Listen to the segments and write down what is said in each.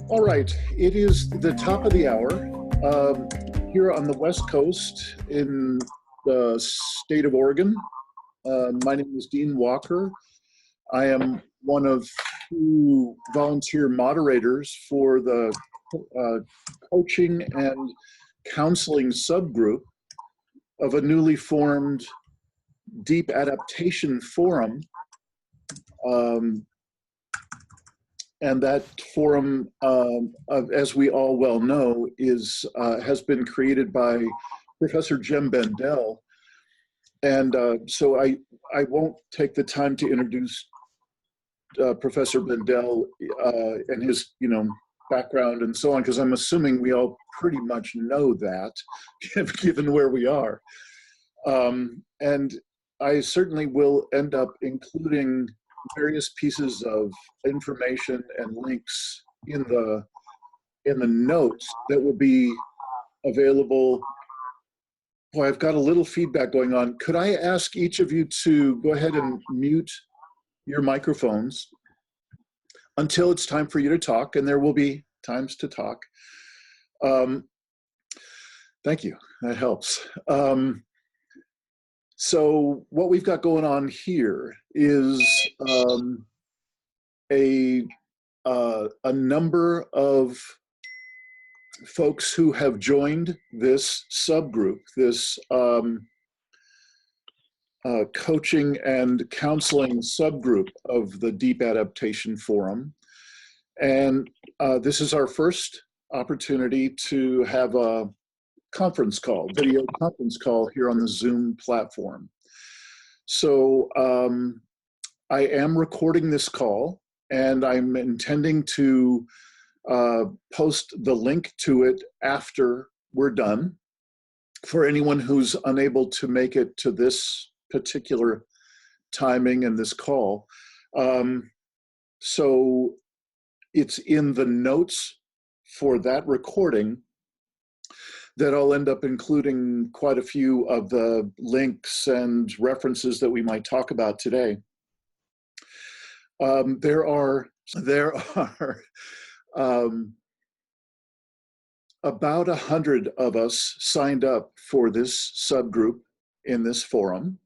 All right, it is the top of the hour here on the West Coast in the state of Oregon. My name is Dean Walker. I am one of two volunteer moderators for the coaching and counseling subgroup of a newly formed Deep Adaptation Forum. And that forum, as we all well know, has been created by Professor Jem Bendell. And so I won't take the time to introduce Professor Bendell and his background and so on, because I'm assuming we all pretty much know that, given where we are. And I certainly will end up including various pieces of information and links in the notes that will be available. Boy, I've got a little feedback going on. Could I ask each of you to go ahead and mute your microphones until it's time for you to talk, and there will be times to talk. Thank you, that helps. So what we've got going on here is a number of folks who have joined this subgroup, this coaching and counseling subgroup of the Deep Adaptation Forum. And this is our first opportunity to have a conference call, video conference call here on the Zoom platform. So I am recording this call, and I'm intending to post the link to it after we're done for anyone who's unable to make it to this particular timing and this call. So it's in the notes for that recording that I'll end up including quite a few of the links and references that we might talk about today. There are about 100 of us signed up for this subgroup in this forum.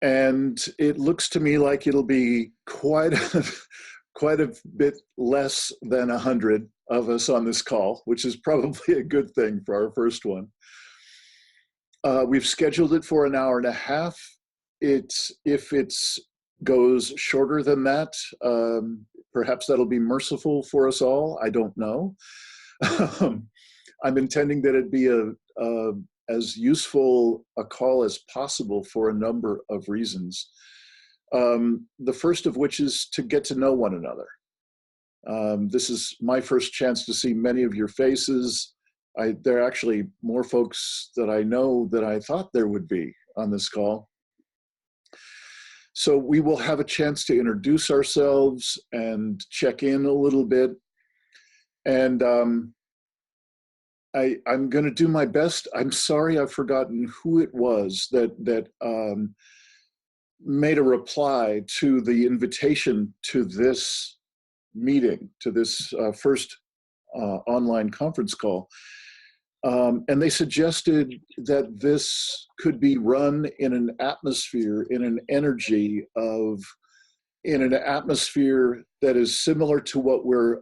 And it looks to me like it'll be quite a bit less than 100 of us on this call, which is probably a good thing for our first one. We've scheduled it for an hour and a half. If it goes shorter than that, perhaps that'll be merciful for us all. I don't know. I'm intending that it be as useful a call as possible for a number of reasons. The first of which is to get to know one another. This is my first chance to see many of your faces. There are actually more folks that I know than I thought there would be on this call. So we will have a chance to introduce ourselves and check in a little bit. And I'm going to do my best. I'm sorry I've forgotten who it was that made a reply to the invitation to this meeting, to this first online conference call. And they suggested that this could be run in an atmosphere, in an energy in an atmosphere that is similar to what we're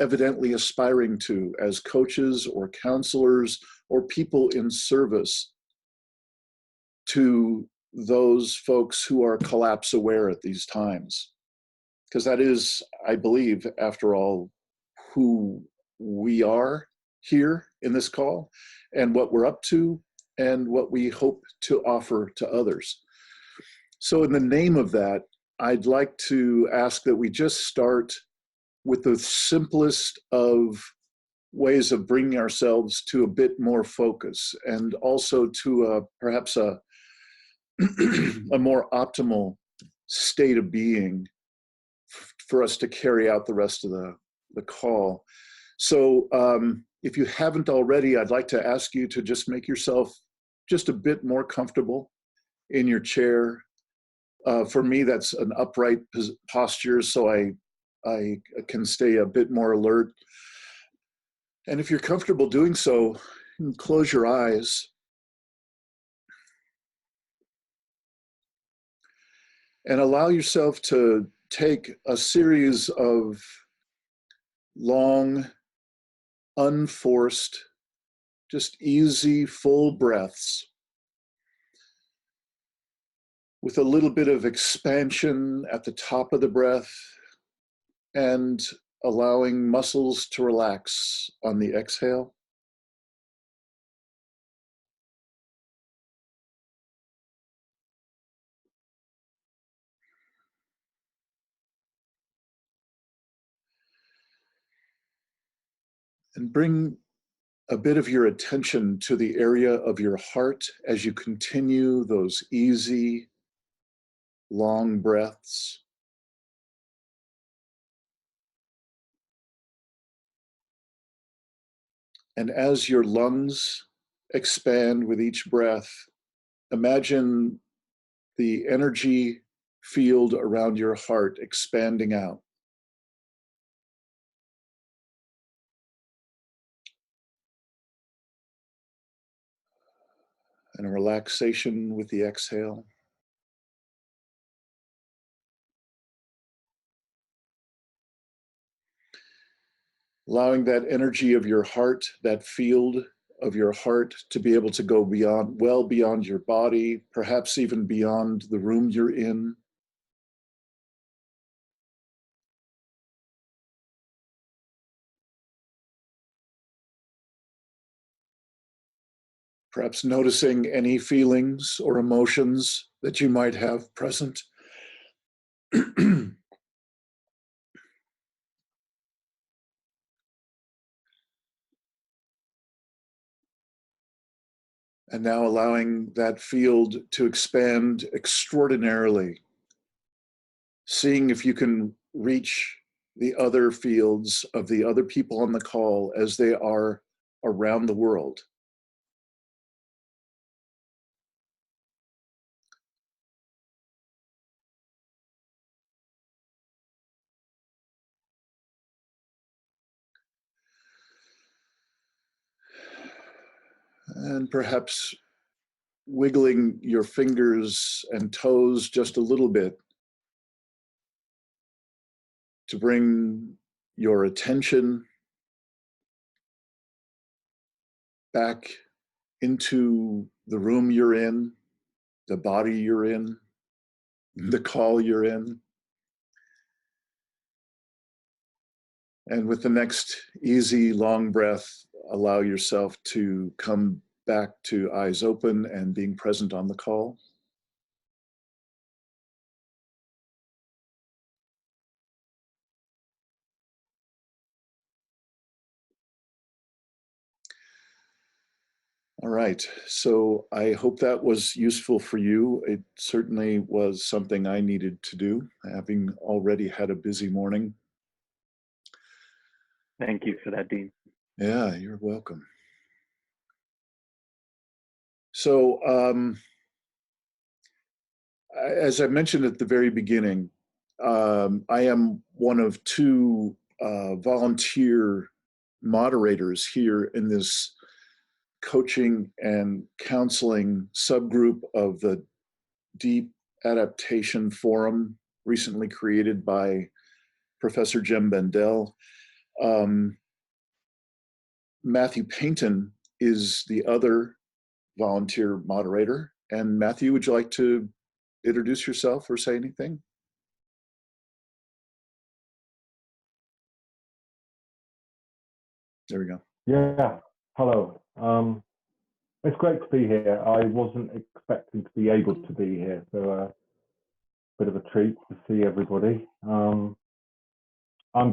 evidently aspiring to as coaches or counselors or people in service to those folks who are collapse aware at these times. Because that is, I believe, after all, who we are here in this call and what we're up to and what we hope to offer to others. So in the name of that, I'd like to ask that we just start with the simplest of ways of bringing ourselves to a bit more focus and also to perhaps a more optimal state of being for us to carry out the rest of the call. So if you haven't already, I'd like to ask you to just make yourself just a bit more comfortable in your chair. For me, that's an upright posture, so I I can stay a bit more alert. And if you're comfortable doing so, you can close your eyes and allow yourself to take a series of long, unforced, just easy, full breaths with a little bit of expansion at the top of the breath and allowing muscles to relax on the exhale. And bring a bit of your attention to the area of your heart as you continue those easy, long breaths. And as your lungs expand with each breath, imagine the energy field around your heart expanding out. And a relaxation with the exhale. Allowing that energy of your heart, that field of your heart, to be able to go beyond, well beyond your body, perhaps even beyond the room you're in. Perhaps noticing any feelings or emotions that you might have present. And now allowing that field to expand extraordinarily. Seeing if you can reach the other fields of the other people on the call as they are around the world. And perhaps wiggling your fingers and toes just a little bit to bring your attention back into the room you're in, the body you're in, the call you're in. And with the next easy, long breath, allow yourself to come back to eyes open and being present on the call. All right, so I hope that was useful for you. It certainly was something I needed to do, having already had a busy morning. Thank you for that, Dean. Yeah, you're welcome. So, as I mentioned at the very beginning, I am one of two volunteer moderators here in this coaching and counseling subgroup of the Deep Adaptation Forum, recently created by Professor Jem Bendell. Matthew Paynton is the other volunteer moderator. And Matthew, would you like to introduce yourself or say anything? There we go. Yeah, hello. It's great to be here. I wasn't expecting to be able to be here, so a bit of a treat to see everybody. I'm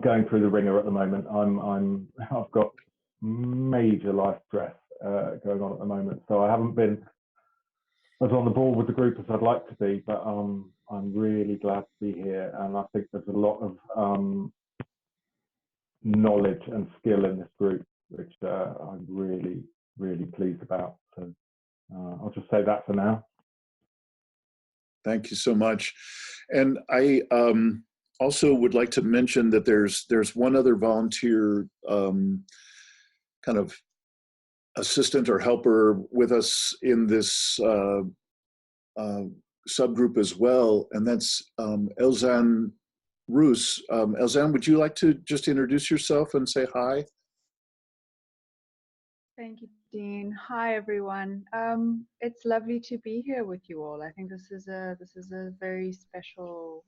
going through the ringer at the moment. I've got major life stress going on at the moment, so I haven't been as on the ball with the group as I'd like to be, but I'm really glad to be here, and I think there's a lot of knowledge and skill in this group, which I'm really, really pleased about. So I'll just say that for now. Thank you so much. And also would like to mention that there's one other volunteer kind of assistant or helper with us in this subgroup as well, and that's Elzan Roos. Elzan, would you like to just introduce yourself and say hi? Thank you, Dean. Hi, everyone. It's lovely to be here with you all. I think this is a very special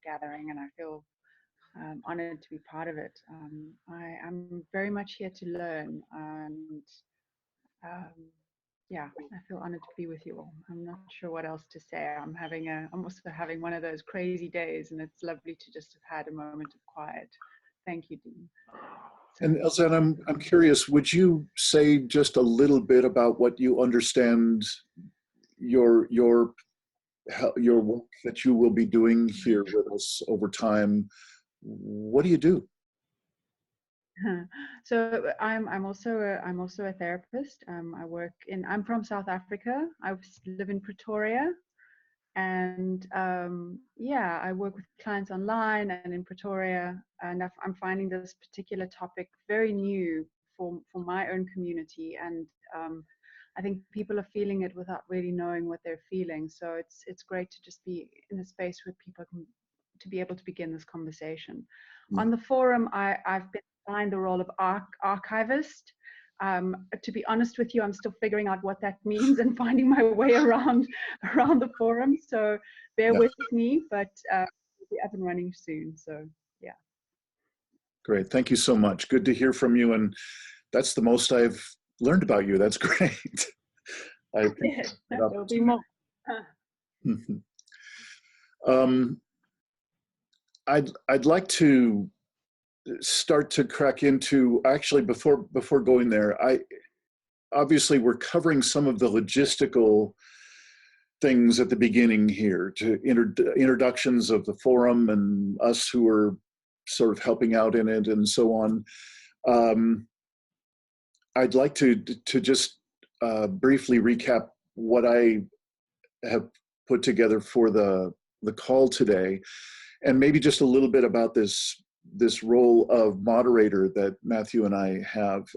gathering, and I feel honored to be part of it. I'm very much here to learn, and yeah, I feel honored to be with you all. I'm not sure what else to say. I'm also having one of those crazy days, and it's lovely to just have had a moment of quiet. Thank you, Dean. And Elzan, I'm curious, would you say just a little bit about what you understand your work that you will be doing here with us over time? What do you do? So I'm also a therapist. I'm from South Africa. I live in Pretoria, and yeah, I work with clients online and in Pretoria, and I'm finding this particular topic very new for my own community, and I think people are feeling it without really knowing what they're feeling. So it's great to just be in a space where people can to be able to begin this conversation. On the forum, I've been assigned the role of archivist. To be honest with you, I'm still figuring out what that means and finding my way around the forum. So bear with me, but we'll be up and running soon. So yeah. Great, thank you so much. Good to hear from you, and that's the most I've learned about you. That's great. There'll be more. I'd like to start to crack into, actually before going there, obviously we're covering some of the logistical things at the beginning here, to introductions of the forum and us who are sort of helping out in it and so on. I'd like to just briefly recap what I have put together for the call today, and maybe just a little bit about this role of moderator that Matthew and I have.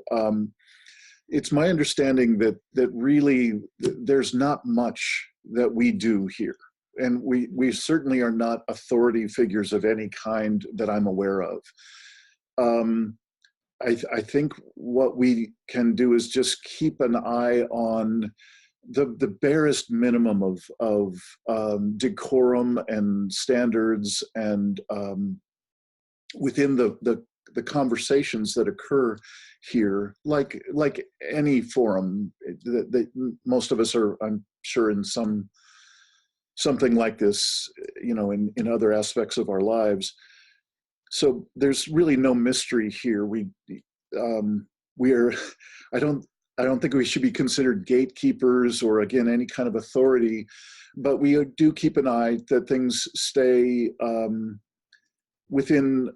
It's my understanding that really there's not much that we do here, and we certainly are not authority figures of any kind that I'm aware of. I think what we can do is just keep an eye on the barest minimum of decorum and standards, and within the conversations that occur here, like any forum that most of us are, I'm sure, in something like this, you know, in other aspects of our lives. So there's really no mystery here. We are, I don't think we should be considered gatekeepers or, again, any kind of authority, but we do keep an eye that things stay within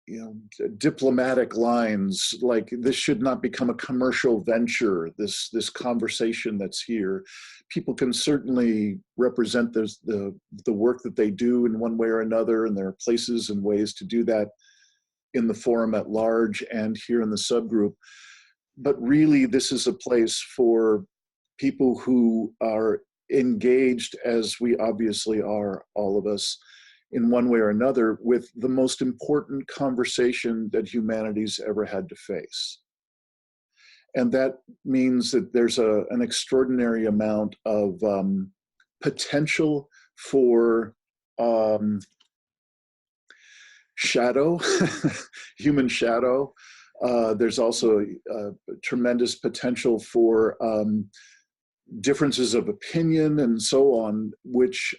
you know, diplomatic lines. Like, this should not become a commercial venture, this conversation that's here. People can certainly represent the work that they do in one way or another, and there are places and ways to do that in the forum at large and here in the subgroup. But really, this is a place for people who are engaged, as we obviously are, all of us, in one way or another, with the most important conversation that humanity's ever had to face. And that means that there's an extraordinary amount of potential for shadow, human shadow. There's also tremendous potential for differences of opinion and so on, which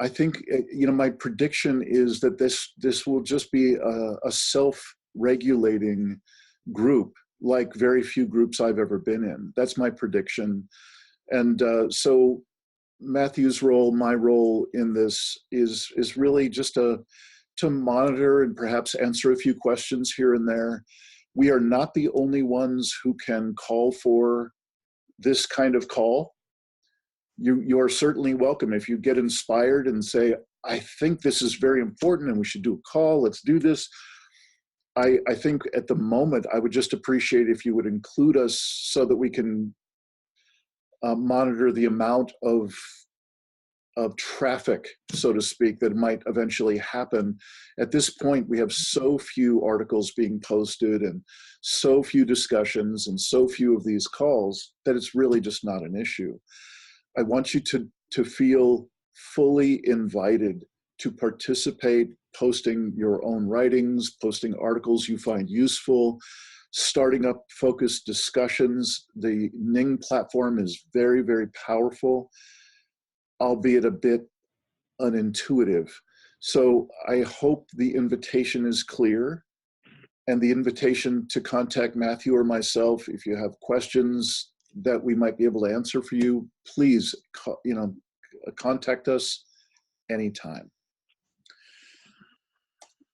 I think, you know, my prediction is that this will just be a self-regulating group, like very few groups I've ever been in. That's my prediction. And so Matthew's role, my role in this is really just to monitor and perhaps answer a few questions here and there. We are not the only ones who can call for this kind of call, you're certainly welcome. If you get inspired and say, I think this is very important and we should do a call, let's do this. I think at the moment, I would just appreciate if you would include us so that we can monitor the amount of traffic, so to speak, that might eventually happen. At this point, we have so few articles being posted and so few discussions and so few of these calls that it's really just not an issue. I want you to feel fully invited to participate, posting your own writings, posting articles you find useful, starting up focused discussions. The Ning platform is very, very powerful, albeit a bit unintuitive. So I hope the invitation is clear, and the invitation to contact Matthew or myself if you have questions that we might be able to answer for you. Please, contact us anytime.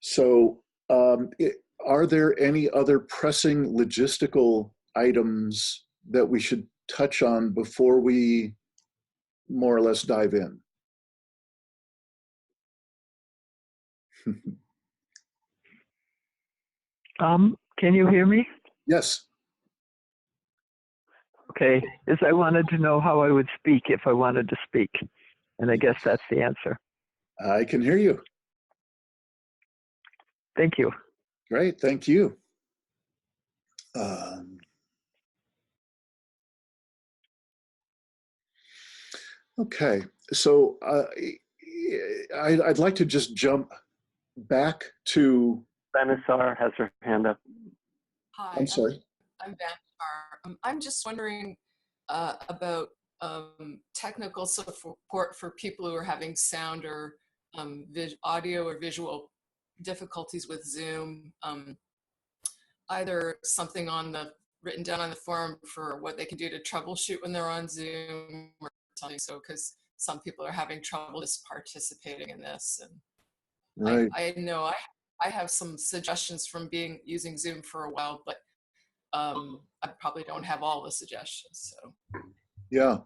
So are there any other pressing logistical items that we should touch on before we more or less dive in? Can you hear me? Yes. Okay, I wanted to know how I would speak if I wanted to speak, and I guess that's the answer. I can hear you. Thank you. Great, thank you. Okay, so I'd like to just jump back to... Vanessa has her hand up. Hi, I'm sorry. I'm Vanessa. I'm just wondering about technical support for people who are having sound or audio or visual difficulties with Zoom. Either something written down on the forum for what they can do to troubleshoot when they're on Zoom or something. So, because some people are having trouble just participating in this, and Right. I know I have some suggestions from using Zoom for a while, but I probably don't have all the suggestions. So Yeah.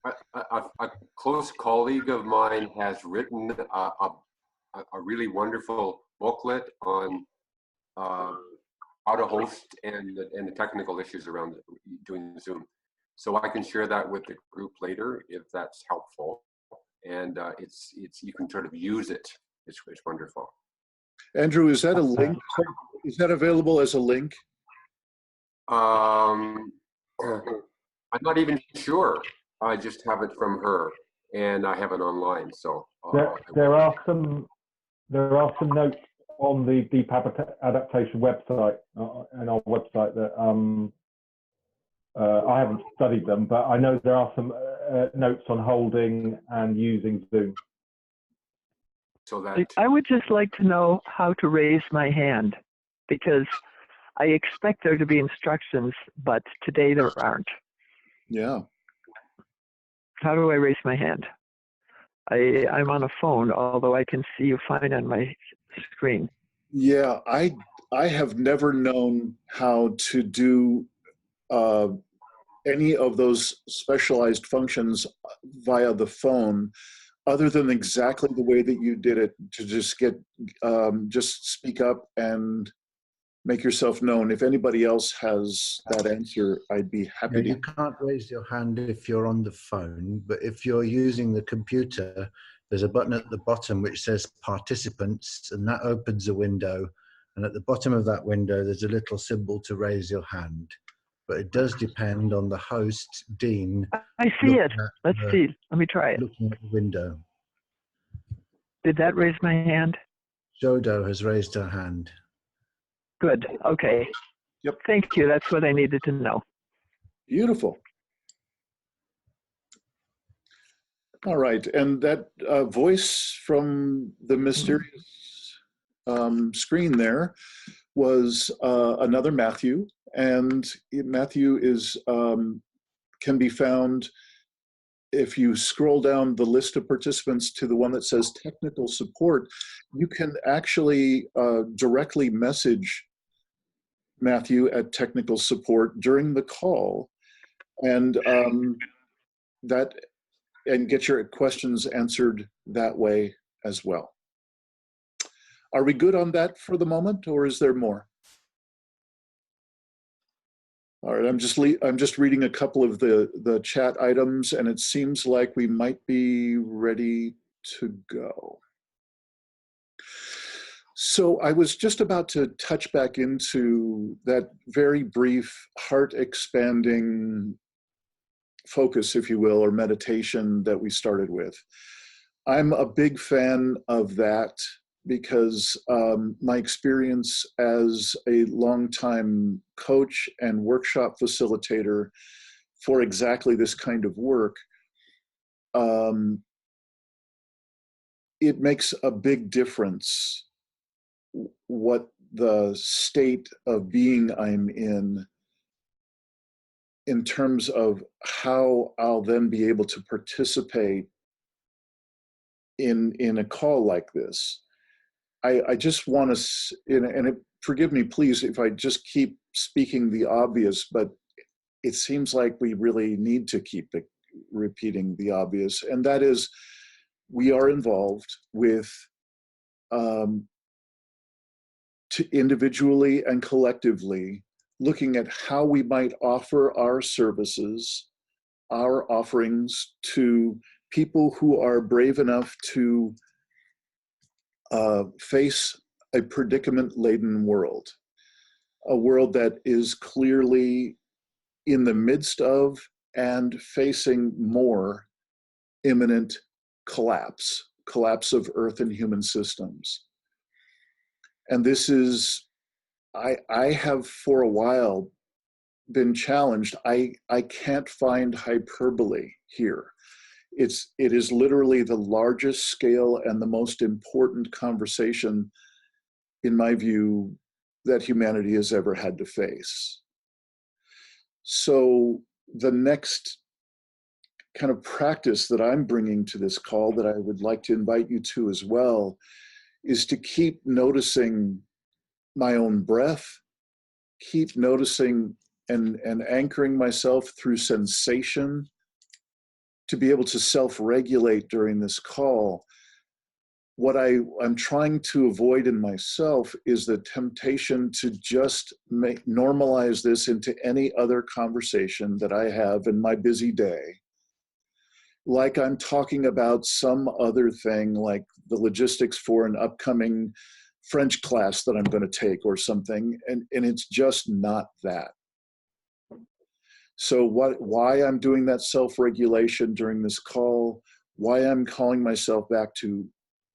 A close colleague of mine has written a really wonderful booklet on how to host and the technical issues around doing Zoom. So I can share that with the group later if that's helpful. And you can sort of use it. It's wonderful. Andrew, is that a link? Is that available as a link? I'm not even sure. I just have it from her, and I have it online. So there are some notes on the Deep Adaptation website and our website that I haven't studied them, but I know there are some notes on holding and using Zoom. So that I would just like to know how to raise my hand, because I expect there to be instructions, but today there aren't. Yeah. How do I raise my hand? I'm on a phone, although I can see you fine on my screen. Yeah, I have never known how to do any of those specialized functions via the phone, other than exactly the way that you did it, to just just speak up and make yourself known. If anybody else has that answer, I'd be happy to. You can't raise your hand if you're on the phone, but if you're using the computer, there's a button at the bottom which says participants, and that opens a window. And at the bottom of that window, there's a little symbol to raise your hand. But it does depend on the host, Dean. I see it. Let's see. Let me try it. Looking at the window. Did that raise my hand? Jodo has raised her hand. Good. Okay. Yep. Thank you. That's what I needed to know. Beautiful. All right, and that voice from the mysterious screen there was another Matthew, and Matthew is can be found if you scroll down the list of participants to the one that says technical support. You can actually directly message Matthew at technical support during the call, and that and get your questions answered that way as well. Are we good on that for the moment, or is there more? All right, I'm just reading a couple of the chat items, and it seems like we might be ready to go. So I was just about to touch back into that very brief heart-expanding focus, if you will, or meditation that we started with. I'm a big fan of that because my experience as a longtime coach and workshop facilitator for exactly this kind of work, it makes a big difference what the state of being I'm in terms of how I'll then be able to participate in a call like this. I just want to, forgive me, please, if I just keep speaking the obvious, but it seems like we really need to keep repeating the obvious, and that is we are involved with individually and collectively looking at how we might offer our services, our offerings to people who are brave enough to face a predicament-laden world, a world that is clearly in the midst of and facing more imminent collapse of Earth and human systems. And this is, I have for a while been challenged. I can't find hyperbole here. It is literally the largest scale and the most important conversation, in my view, that humanity has ever had to face. So the next kind of practice that I'm bringing to this call that I would like to invite you to as well is to keep noticing my own breath, keep noticing and anchoring myself through sensation, to be able to self-regulate during this call. What I'm trying to avoid in myself is the temptation to just normalize this into any other conversation that I have in my busy day. Like I'm talking about some other thing, like the logistics for an upcoming French class that I'm going to take or something, and it's just not that. So why I'm doing that self-regulation during this call, why I'm calling myself back to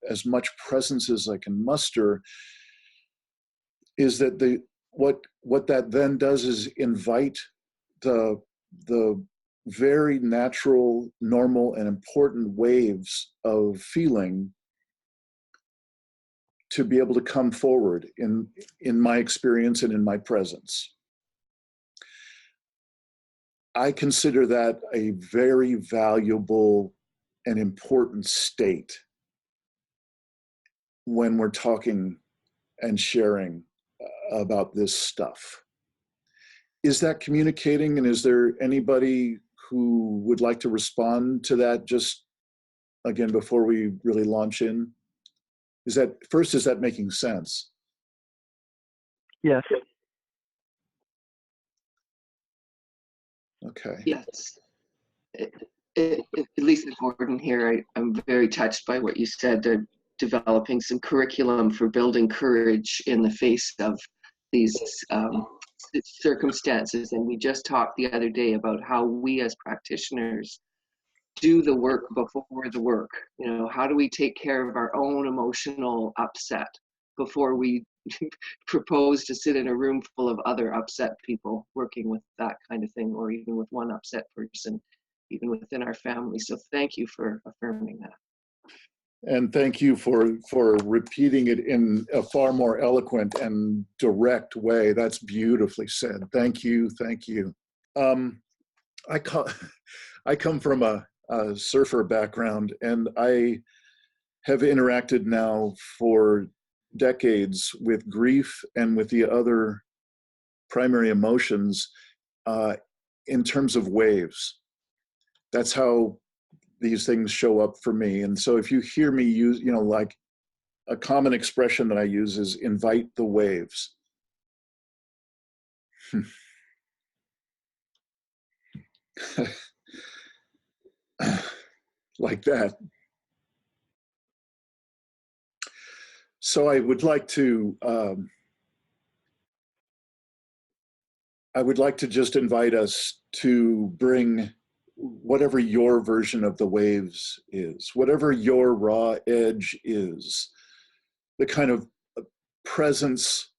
as much presence as I can muster, is that what that then does is invite the very natural, normal, and important waves of feeling to be able to come forward in my experience and in my presence. I consider that a very valuable and important state when we're talking and sharing about this stuff. Is that communicating, and is there anybody who would like to respond to that just, again, before we really launch in? Is that making sense? Yes. Okay. Yes. Lisa Gordon here. I'm very touched by what you said, developing some curriculum for building courage in the face of these circumstances. And we just talked the other day about how we as practitioners do the work before the work. You know, how do we take care of our own emotional upset before we propose to sit in a room full of other upset people working with that kind of thing, or even with one upset person, even within our family. So thank you for affirming that. And thank you for repeating it in a far more eloquent and direct way. That's beautifully said. Thank you, thank you. I come from a surfer background, and I have interacted now for decades with grief and with the other primary emotions in terms of waves. That's how these things show up for me. And so if you hear me use, you know, like a common expression that I use is invite the waves. Like that. So I would like to just invite us to bring whatever your version of the waves is, whatever your raw edge is, the kind of presence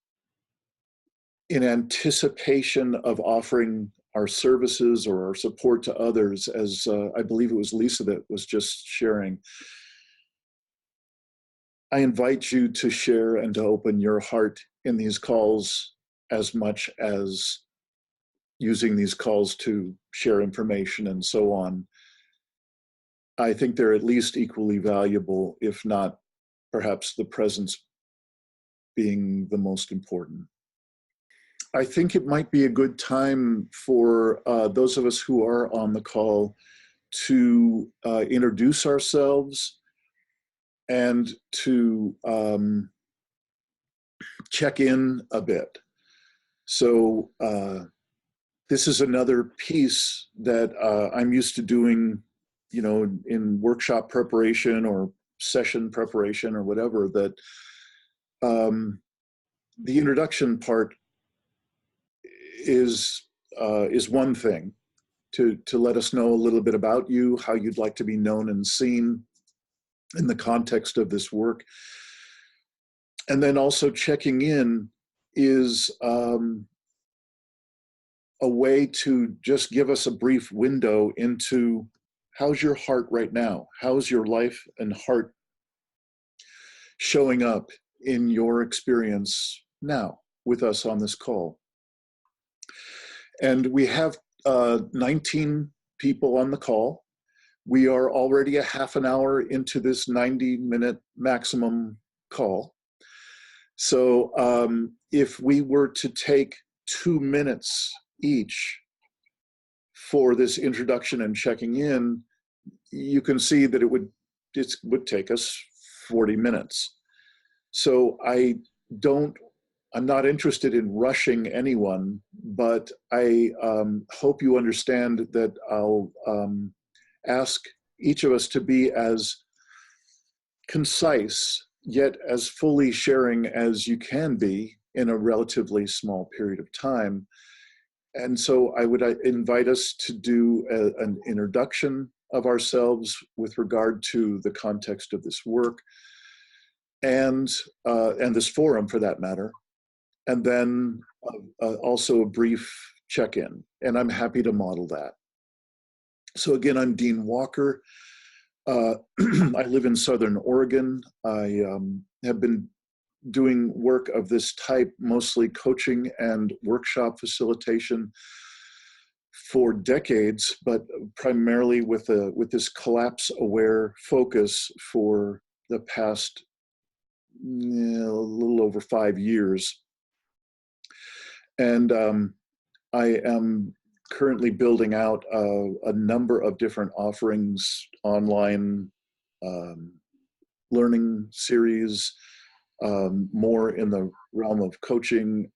in anticipation of offering our services or our support to others, as I believe it was Lisa that was just sharing. I invite you to share and to open your heart in these calls as much as using these calls to share information and so on. I think they're at least equally valuable, if not perhaps the presence being the most important. I think it might be a good time for those of us who are on the call to introduce ourselves and to check in a bit. So this is another piece that I'm used to doing, you know, in workshop preparation or session preparation or whatever, that the introduction part is one thing, to let us know a little bit about you, how you'd like to be known and seen in the context of this work. And then also checking in is a way to just give us a brief window into how's your heart right now? How's your life and heart showing up in your experience now with us on this call? And we have 19 people on the call. We are already a half an hour into this 90-minute maximum call. So if we were to take 2 minutes each for this introduction and checking in, you can see that it would take us 40 minutes. So I'm not interested in rushing anyone, but I hope you understand that I'll ask each of us to be as concise, yet as fully sharing as you can be in a relatively small period of time. And so I would invite us to do an introduction of ourselves with regard to the context of this work and this forum for that matter. And then also a brief check-in, and I'm happy to model that. So again, I'm Dean Walker. I live in Southern Oregon. I have been doing work of this type, mostly coaching and workshop facilitation for decades, but primarily with this collapse-aware focus for the past a little over 5 years. And I am currently building out a number of different offerings, online learning series, more in the realm of coaching,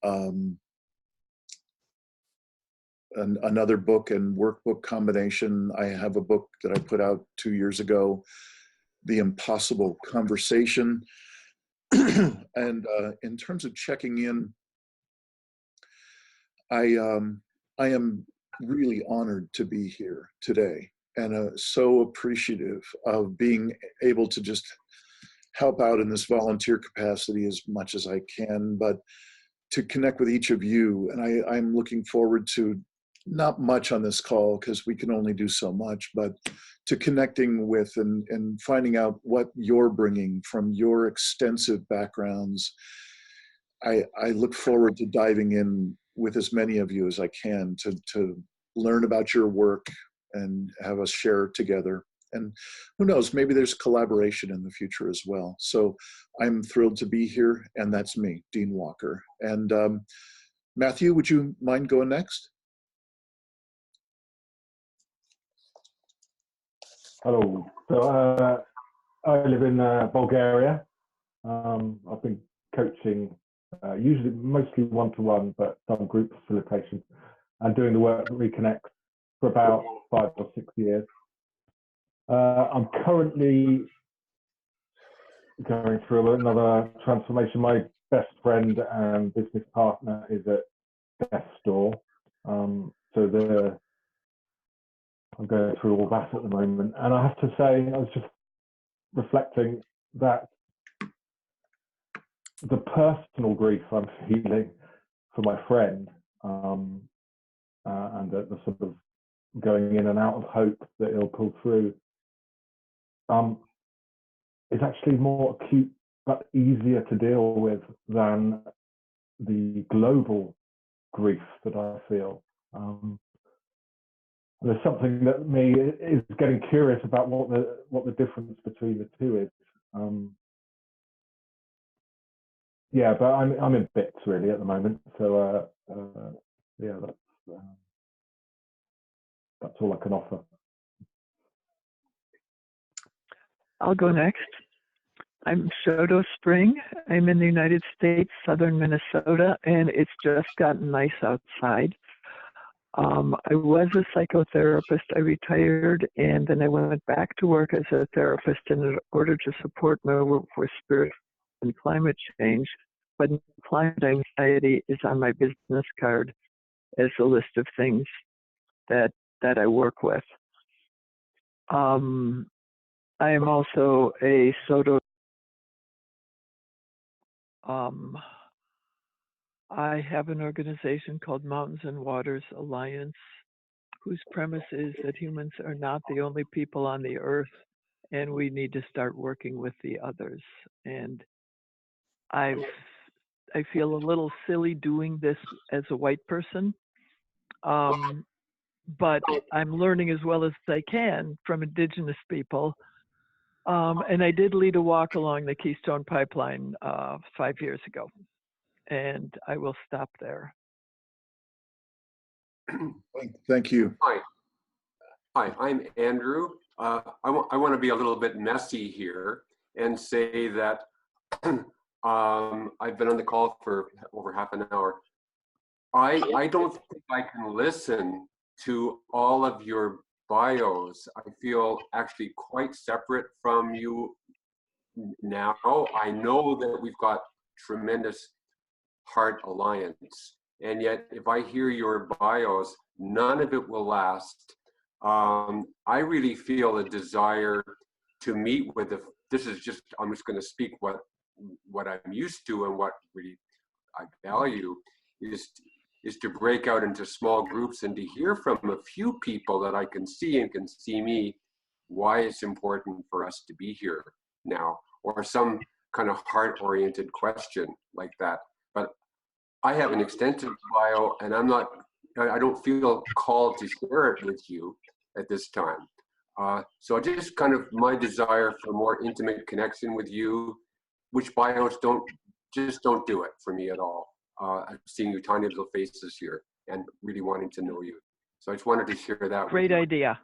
another book and workbook combination. I have a book that I put out 2 years ago, The Impossible Conversation. And in terms of checking in, I am really honored to be here today, and so appreciative of being able to just help out in this volunteer capacity as much as I can, but to connect with each of you. And I'm looking forward to not much on this call because we can only do so much, but to connecting with and finding out what you're bringing from your extensive backgrounds. I look forward to diving in with as many of you as I can to learn about your work and have us share together. And who knows, maybe there's collaboration in the future as well. So I'm thrilled to be here, and that's me, Dean Walker. And Matthew, would you mind going next? Hello. So I live in Bulgaria. I've been coaching, usually mostly one-to-one, but some group facilitation, and doing the work that reconnects for about 5 or 6 years. I'm currently going through another transformation. My best friend and business partner is at death's door. So I'm going through all that at the moment. And I have to say, I was just reflecting that the personal grief I'm feeling for my friend, and the sort of going in and out of hope that he'll pull through, is actually more acute but easier to deal with than the global grief that I feel. There's something that me is getting curious about what the difference between the two is. Yeah, but I'm in bits really at the moment. So yeah, that's all I can offer. I'll go next. I'm Soto Spring. I'm in the United States, southern Minnesota, and it's just gotten nice outside. I was a psychotherapist. I retired, and then I went back to work as a therapist in order to support my work for spirit and climate change. But climate anxiety is on my business card as a list of things that I work with. I am also a Soto. I have an organization called Mountains and Waters Alliance, whose premise is that humans are not the only people on the earth, and we need to start working with the others. And I feel a little silly doing this as a white person, but I'm learning as well as I can from indigenous people. And I did lead a walk along the Keystone Pipeline 5 years ago, and I will stop there. Thank you. Hi, I'm Andrew. I want to be a little bit messy here and say that I've been on the call for over half an hour. I don't think I can listen to all of your bios. I feel actually quite separate from you now. I know that we've got tremendous heart alliance, and yet if I hear your bios, none of it will last. I really feel a desire to meet with I'm just going to speak what I'm used to and what really I value is to break out into small groups and to hear from a few people that I can see and can see me why it's important for us to be here now, or some kind of heart-oriented question like that. But I have an extensive bio, and I don't feel called to share it with you at this time. So just kind of my desire for more intimate connection with you, which bios don't do it for me at all. Seeing your tiny little faces here and really wanting to know you. So I just wanted to share that. Great idea.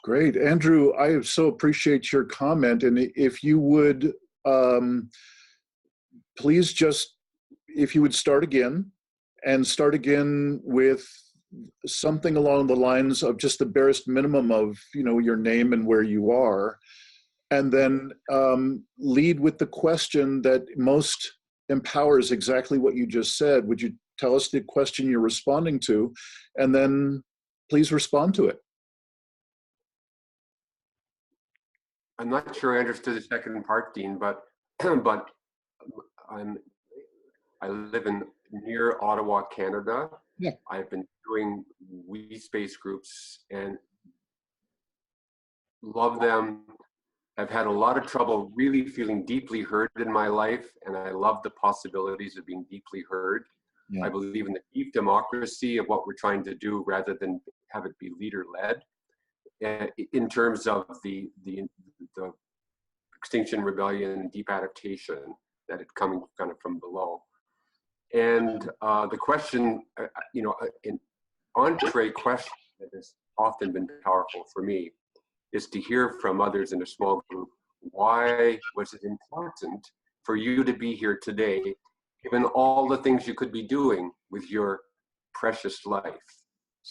Great. Andrew, I so appreciate your comment. And if you would, please just, if you would start again with something along the lines of just the barest minimum of, your name and where you are, and then lead with the question that most empowers exactly what you just said. Would you tell us the question you're responding to, and then please respond to it. I'm not sure I understood the second part, Dean, but I live near Ottawa, Canada. Yeah. I've been doing we space groups and love them. I've had a lot of trouble really feeling deeply heard in my life, and I love the possibilities of being deeply heard. Yeah. I believe in the deep democracy of what we're trying to do rather than have it be leader-led. In terms of the Extinction Rebellion, Deep Adaptation, that it's coming kind of from below. And the question, an entree question that has often been powerful for me is to hear from others in a small group. Why was it important for you to be here today, given all the things you could be doing with your precious life?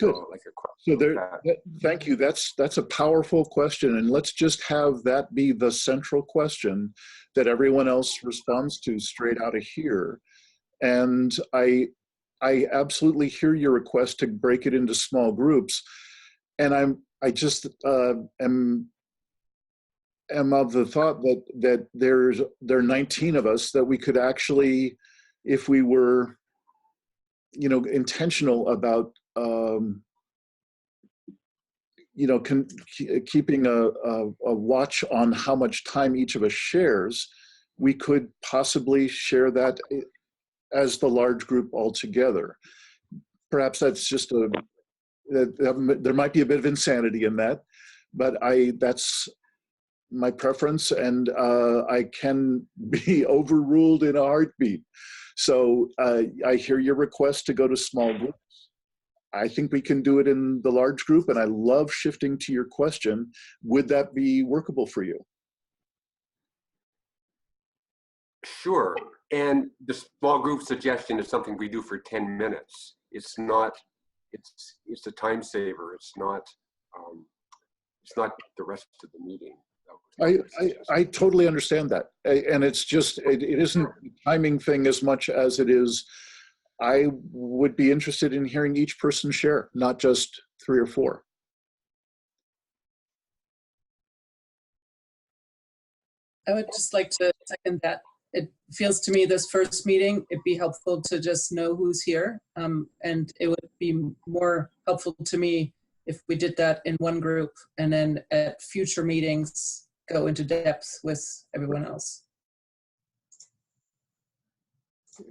Good. So, like a So question there, thank you. That's a powerful question, and let's just have that be the central question that everyone else responds to straight out of here. And I absolutely hear your request to break it into small groups, and I just am of the thought that there are 19 of us, that we could actually, if we were, intentional about keeping a watch on how much time each of us shares, we could possibly share that as the large group altogether. Perhaps that's just there might be a bit of insanity in that, but that's my preference, and I can be overruled in a heartbeat. So I hear your request to go to small groups. I think we can do it in the large group, and I love shifting to your question. Would that be workable for you? Sure. And the small group suggestion is something we do for 10 minutes. It's not, it's a time saver. It's not the rest of the meeting. I totally understand that. And it's just, it isn't a timing thing as much as it is, I would be interested in hearing each person share, not just 3 or 4. I would just like to second that. It feels to me this first meeting, it'd be helpful to just know who's here. And it would be more helpful to me if we did that in one group, and then at future meetings, go into depth with everyone else.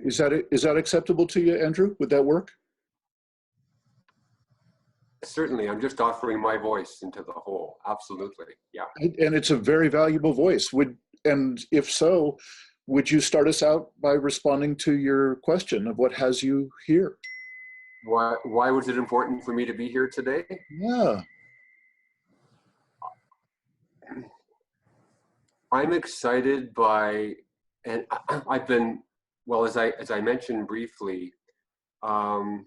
Is that acceptable to you, Andrew? Would that work? Certainly, I'm just offering my voice into the whole. Absolutely, yeah. And it's a very valuable voice. And if so, would you start us out by responding to your question of what has you here? Why was it important for me to be here today? Yeah. I'm excited by, and I've been, well, as I mentioned briefly, my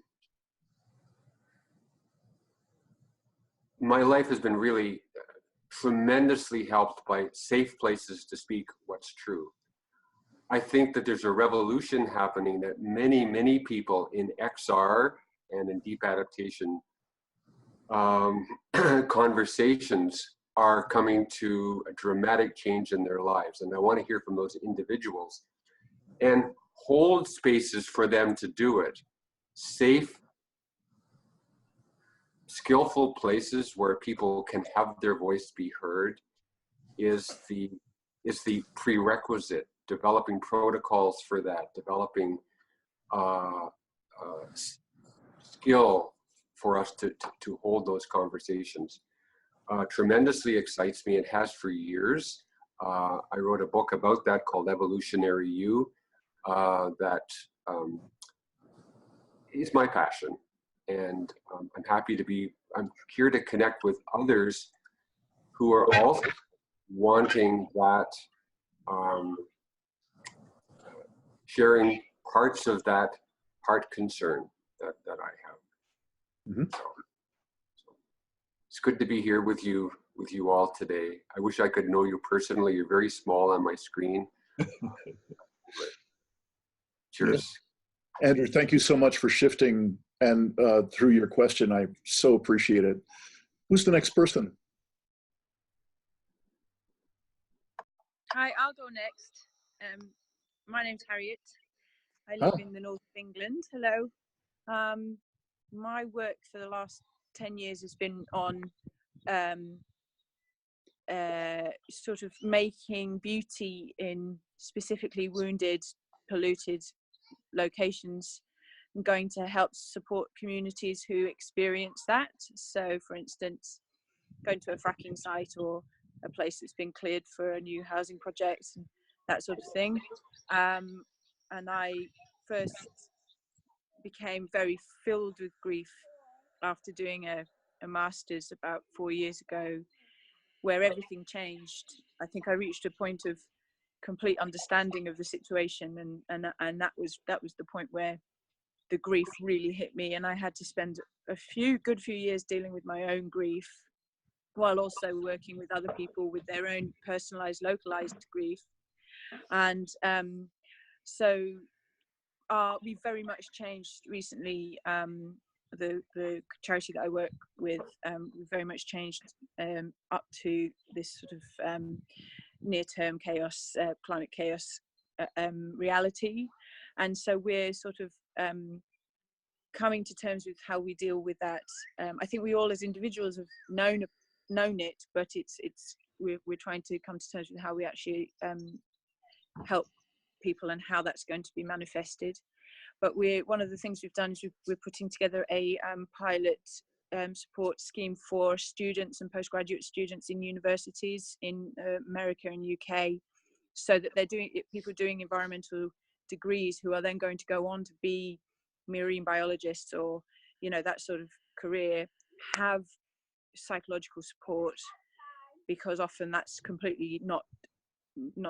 life has been really tremendously helped by safe places to speak what's true. I think that there's a revolution happening that many people in XR and in deep adaptation conversations are coming to a dramatic change in their lives. And I want to hear from those individuals and hold spaces for them to do it. Safe, skillful places where people can have their voice be heard is the prerequisite. Developing protocols for that, developing skill for us to hold those conversations. Tremendously excites me. It has for years. I wrote a book about that called Evolutionary You. That is my passion. And I'm happy to be, I'm here to connect with others who are also wanting that, sharing parts of that heart concern that I have. Mm-hmm. So it's good to be here with you all today. I wish I could know you personally. You're very small on my screen. Cheers. Yeah. Andrew, thank you so much for shifting and through your question. I so appreciate it. Who's the next person? Hi, I'll go next. My name's Harriet. I live in the north of England. Hello. My work for the last 10 years has been on sort of making beauty in specifically wounded, polluted locations, and going to help support communities who experience that. So, for instance, going to a fracking site or a place that's been cleared for a new housing project, and that sort of thing. And I first became very filled with grief after doing a master's about 4 years ago where everything changed. I think I reached a point of complete understanding of the situation, and that was the point where the grief really hit me, and I had to spend a good few years dealing with my own grief while also working with other people with their own personalized, localized grief. And so we've very much changed recently. The charity that I work with, we've very much changed up to this sort of near-term chaos, climate chaos reality. And so we're sort of coming to terms with how we deal with that. I think we all as individuals have known it, but we're trying to come to terms with how we actually help people and how that's going to be manifested. But one of the things we've done is we're putting together a pilot support scheme for students and postgraduate students in universities in America and UK, so that people doing environmental degrees who are then going to go on to be marine biologists or that sort of career have psychological support, because often that's completely not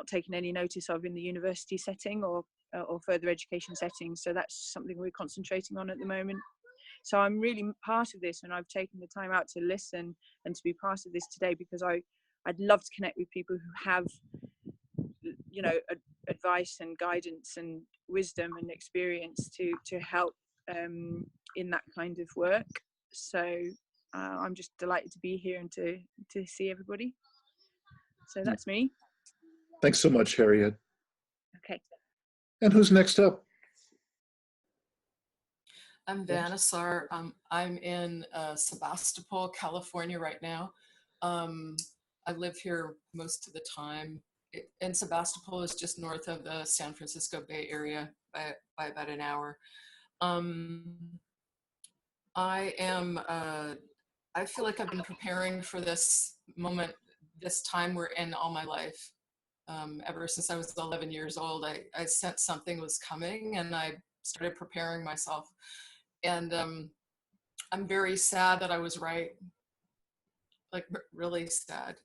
taken any notice of in the university setting or further education settings. So that's something we're concentrating on at the moment. So I'm really part of this, and I've taken the time out to listen and to be part of this today, because I'd love to connect with people who have advice and guidance and wisdom and experience to help in that kind of work. So I'm just delighted to be here and to see everybody. So that's me. Thanks so much, Harriet. Okay. And who's next up? I'm Vanessa. I'm in Sebastopol, California right now. I live here most of the time. And Sebastopol is just north of the San Francisco Bay Area by about an hour. I feel like I've been preparing for this moment, this time we're in all my life. Ever since I was 11 years old, I sensed something was coming, and I started preparing myself. And I'm very sad that I was right, like really sad.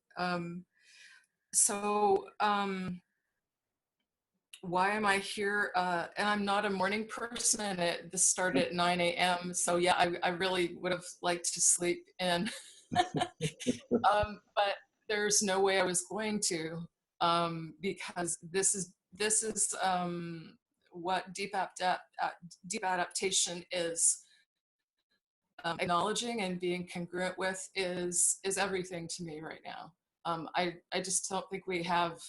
Why am I here? And I'm not a morning person, and this started at 9 a.m. So yeah, I really would have liked to sleep in, but there's no way I was going to, because this is what deep adaptation is. Acknowledging and being congruent with is everything to me right now. I just don't think we have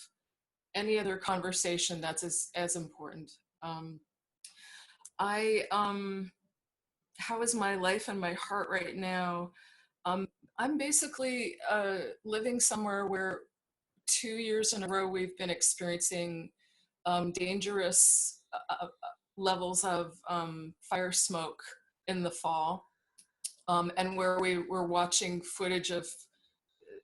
any other conversation that's as important. How is my life and my heart right now? I'm basically living somewhere where 2 years in a row we've been experiencing dangerous levels of fire smoke in the fall, and where we were watching footage of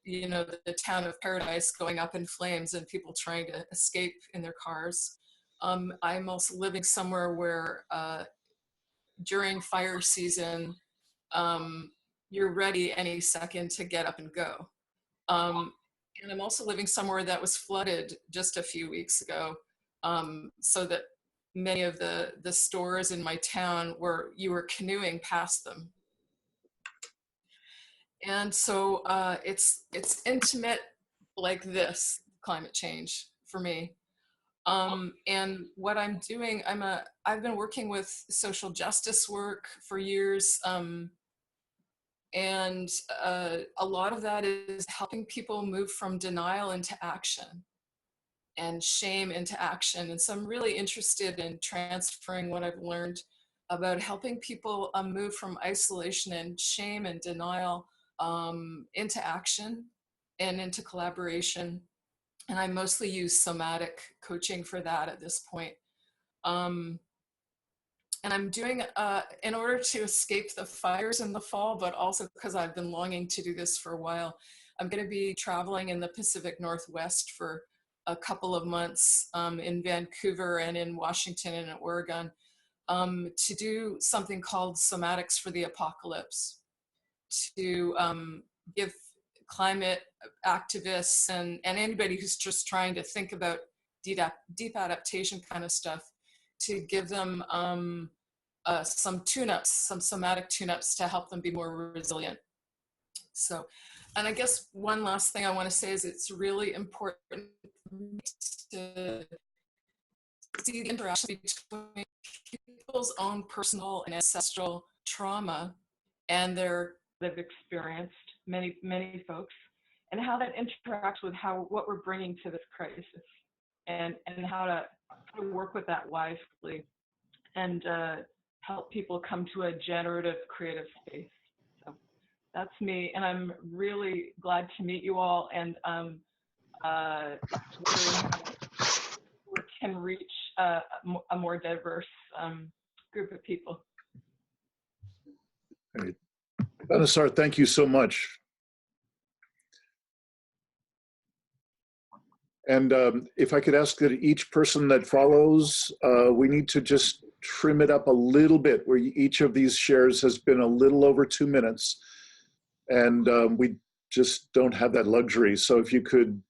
the town of Paradise going up in flames and people trying to escape in their cars. I'm also living somewhere where during fire season, you're ready any second to get up and go. And I'm also living somewhere that was flooded just a few weeks ago, so that many of the stores in my town you were canoeing past them. And so it's intimate like this, climate change for me. And what I'm doing, I've been working with social justice work for years. And a lot of that is helping people move from denial into action and shame into action. And so I'm really interested in transferring what I've learned about helping people move from isolation and shame and denial into action and into collaboration. And I mostly use somatic coaching for that at this point. And I'm doing, in order to escape the fires in the fall, but also because I've been longing to do this for a while, I'm going to be traveling in the Pacific Northwest for a couple of months in Vancouver and in Washington and in Oregon to do something called Somatics for the Apocalypse, to give climate activists and anybody who's just trying to think about deep adaptation kind of stuff, to give them some tune-ups, some somatic tune-ups to help them be more resilient. So, and I guess one last thing I want to say is it's really important to see the interaction between people's own personal and ancestral trauma and their they've experienced, many folks, and how that interacts with what we're bringing to this crisis, and how to work with that wisely, and help people come to a generative, creative space. So that's me, and I'm really glad to meet you all, and we can reach a more diverse group of people. Great. Benisar, thank you so much. And if I could ask that each person that follows, we need to just trim it up a little bit, where each of these shares has been a little over 2 minutes, and we just don't have that luxury. So if you could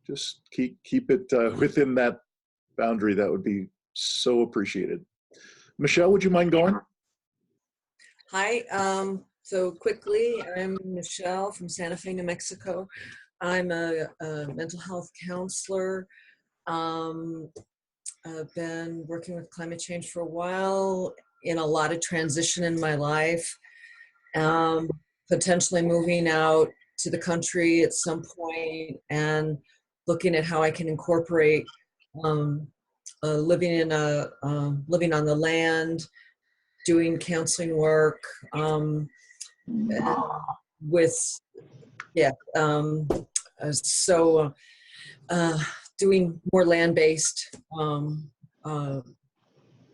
just keep it within that boundary, that would be so appreciated. Michelle, would you mind going? Hi, so quickly, I'm Michelle from Santa Fe, New Mexico. I'm a mental health counselor. I've been working with climate change for a while, in a lot of transition in my life, potentially moving out to the country at some point, and looking at how I can incorporate living on the land, doing counseling work doing more land-based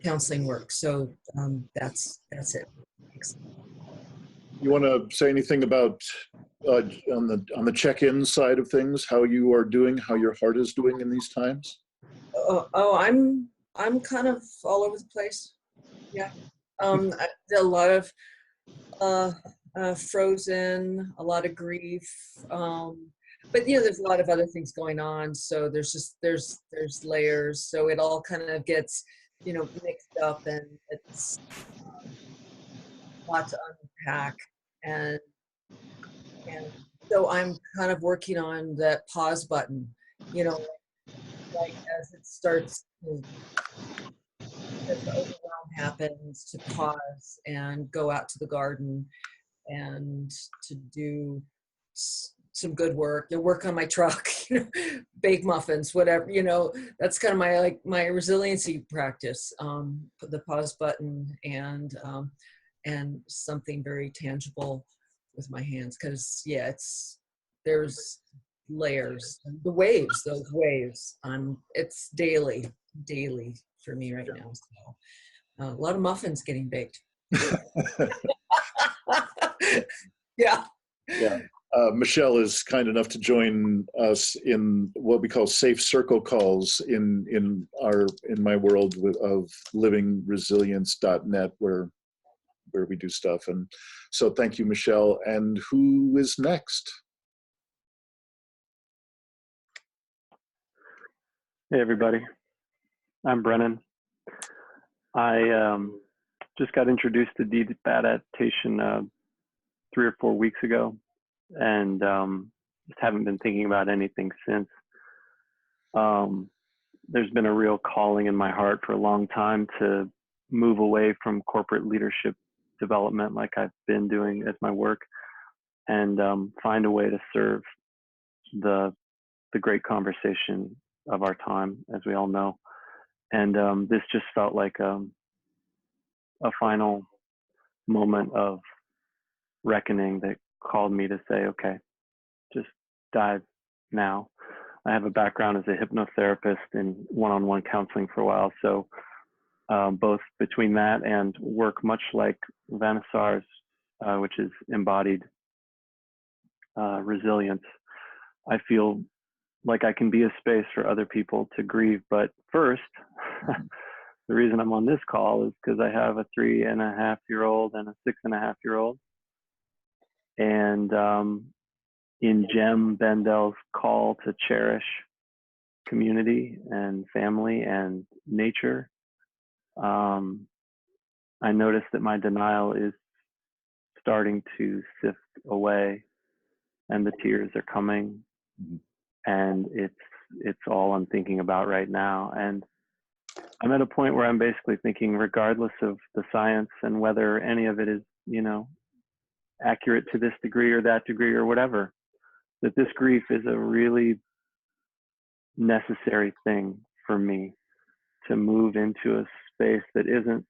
counseling work. So that's it. Thanks. You want to say anything about on the check-in side of things, how you are doing, how your heart is doing in these times? I'm kind of all over the place. Yeah. A lot of frozen, a lot of grief, but there's a lot of other things going on. So there's layers. So it all kind of gets mixed up, and it's a lot to unpack. And so I'm kind of working on that pause button. Like as it starts. As the overwhelm happens, to pause and go out to the garden and to do some good work, to work on my truck, bake muffins, whatever, that's kind of my resiliency practice, the pause button, and something very tangible with my hands, because there's layers, those waves, it's daily for me right now. So a lot of muffins getting baked. Yeah. Michelle is kind enough to join us in what we call safe circle calls in my world of livingresilience.net, where we do stuff. And so thank you, Michelle. And who is next? Hey everybody, I'm Brennan. I just got introduced to Deep Adaptation 3 or 4 weeks ago, and just haven't been thinking about anything since. There's been a real calling in my heart for a long time to move away from corporate leadership development like I've been doing as my work, and find a way to serve the great conversation of our time, as we all know. And this just felt like a final moment of reckoning that called me to say, okay, just dive now. I have a background as a hypnotherapist in one-on-one counseling for a while, so both between that and work much like Benisar's, which is embodied resilience, I feel like I can be a space for other people to grieve. But first, the reason I'm on this call is because I have a 3.5-year-old and a 6.5-year-old. And in Jem Bendell's call to cherish community and family and nature, I noticed that my denial is starting to sift away, and the tears are coming, and it's all I'm thinking about right now. And I'm at a point where I'm basically thinking, regardless of the science and whether any of it is, you know, accurate to this degree or that degree or whatever, that this grief is a really necessary thing for me to move into a space that isn't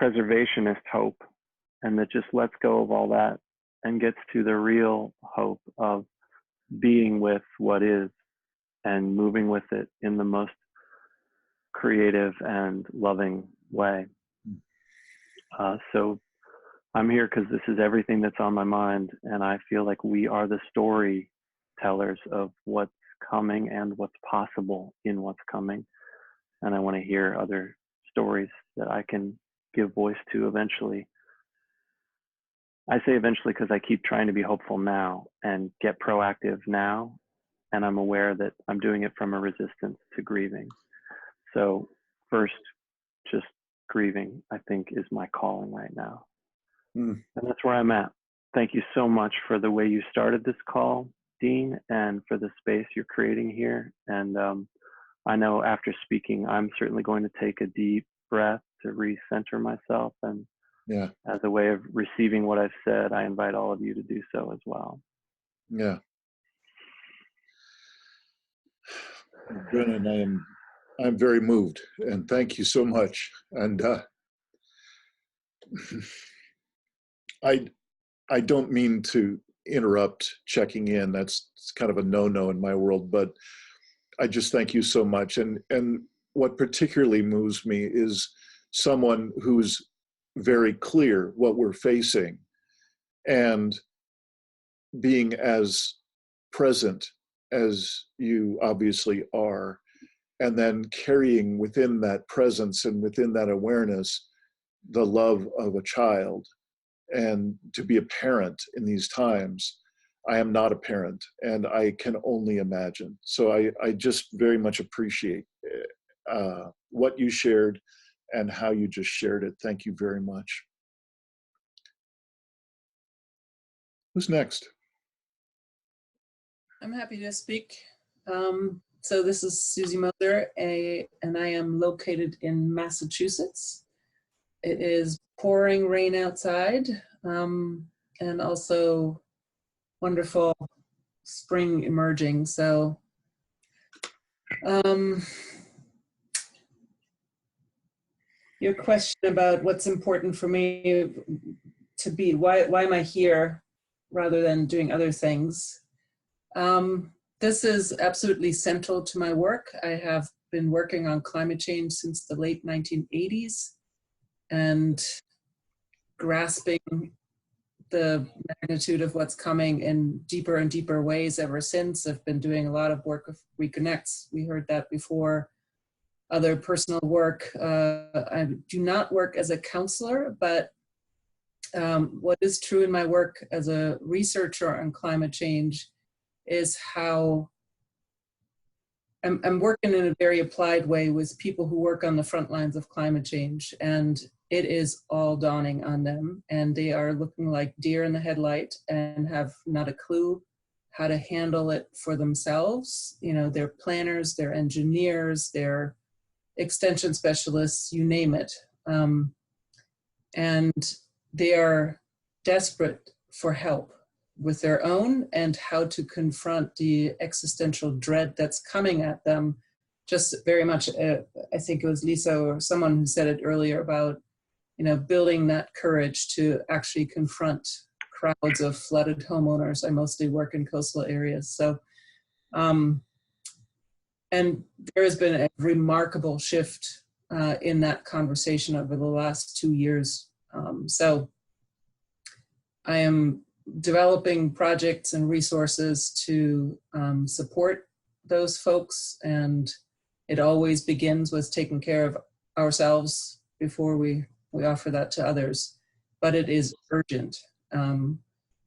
preservationist hope, and that just lets go of all that and gets to the real hope of being with what is and moving with it in the most creative and loving way. So I'm here because this is everything that's on my mind, and I feel like we are the storytellers of what's coming and what's possible in what's coming. And I want to hear other stories that I can give voice to eventually. I say eventually because I keep trying to be hopeful now and get proactive now. And I'm aware that I'm doing it from a resistance to grieving. So first, just grieving, I think, is my calling right now. And that's where I'm at. Thank you so much for the way you started this call, Dean, and for the space you're creating here. And I know after speaking, I'm certainly going to take a deep breath to recenter myself. And as a way of receiving what I've said, I invite all of you to do so as well. Yeah. Brennan, I'm very moved, and thank you so much. And I don't mean to interrupt checking in. That's kind of a no-no in my world, but I just thank you so much. And what particularly moves me is someone who's very clear what we're facing and being as present as you obviously are, and then carrying within that presence and within that awareness the love of a child. And to be a parent in these times, I am not a parent, and I can only imagine. So I just very much appreciate what you shared and how you just shared it. Thank you very much. Who's next? I'm happy to speak. So this is Susie Moser, and I am located in Massachusetts. It is pouring rain outside, and also wonderful spring emerging. So your question about what's important for me to be, why am I here rather than doing other things? This is absolutely central to my work. I have been working on climate change since the late 1980s and grasping the magnitude of what's coming in deeper and deeper ways ever since. I've been doing a lot of work with Reconnects. We heard that before. Other personal work. I do not work as a counselor, but what is true in my work as a researcher on climate change is how I'm working in a very applied way with people who work on the front lines of climate change, and it is all dawning on them, and they are looking like deer in the headlight and have not a clue how to handle it for themselves. You know, they're planners, they're engineers, they're extension specialists, you name it. And they are desperate for help with their own and how to confront the existential dread that's coming at them. Just very much, I think it was Lisa or someone who said it earlier about, you know, building that courage to actually confront crowds of flooded homeowners. I mostly work in coastal areas. So, and there has been a remarkable shift in that conversation over the last 2 years. So I am developing projects and resources to support those folks, and it always begins with taking care of ourselves before we offer that to others. But it is urgent.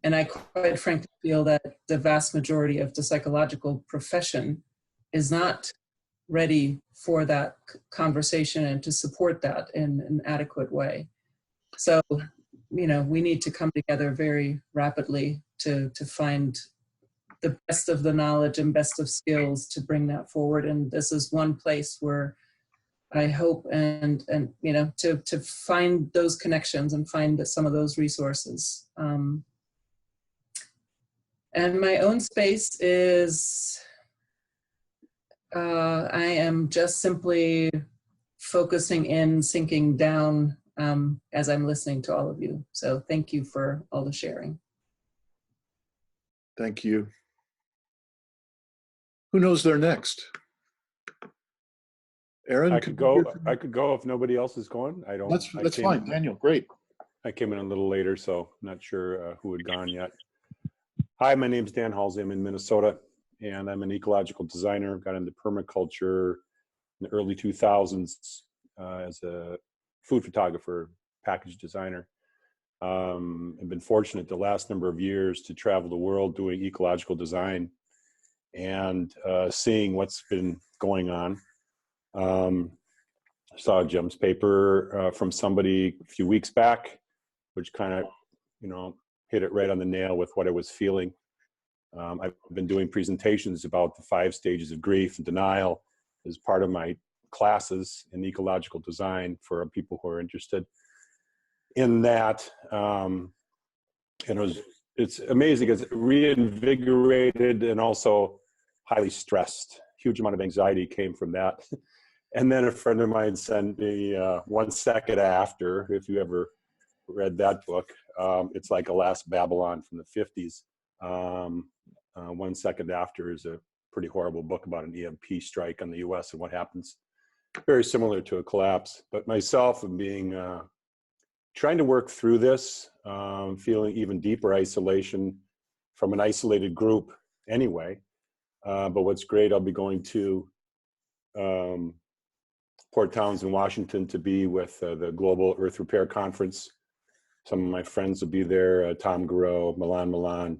And I quite frankly feel that the vast majority of the psychological profession is not ready for that conversation and to support that in an adequate way. So, you know, we need to come together very rapidly to find the best of the knowledge and best of skills to bring that forward. And this is one place where I hope and you know, to find those connections and find some of those resources. And my own space is, I am just simply focusing in, sinking down as I'm listening to all of you. So thank you for all the sharing. Thank you. Who knows they're next? Aaron, I could go if nobody else is going. I don't. That's fine, Daniel. Great. I came in a little later, so I'm not sure who had gone yet. Hi, my name's Dan Halsey. I'm in Minnesota, and I'm an ecological designer. Got into permaculture in the early 2000s as a food photographer, package designer. I've been fortunate the last number of years to travel the world doing ecological design and seeing what's been going on. Saw Jem's paper from somebody a few weeks back, which kind of, you know, hit it right on the nail with what I was feeling. I've been doing presentations about the 5 stages of grief and denial as part of my classes in ecological design for people who are interested in that. And it's amazing because it reinvigorated and also highly stressed. Huge amount of anxiety came from that. And then a friend of mine sent me 1 second after, if you ever read that book, it's like Alas Babylon from the 50s. 1 second after is a pretty horrible book about an EMP strike on the US and what happens. Very similar to a collapse. But myself and being, trying to work through this, feeling even deeper isolation from an isolated group anyway. But what's great, I'll be going to Port Townsend, Washington to be with the Global Earth Repair Conference. Some of my friends will be there, Tom Garreau, Milan,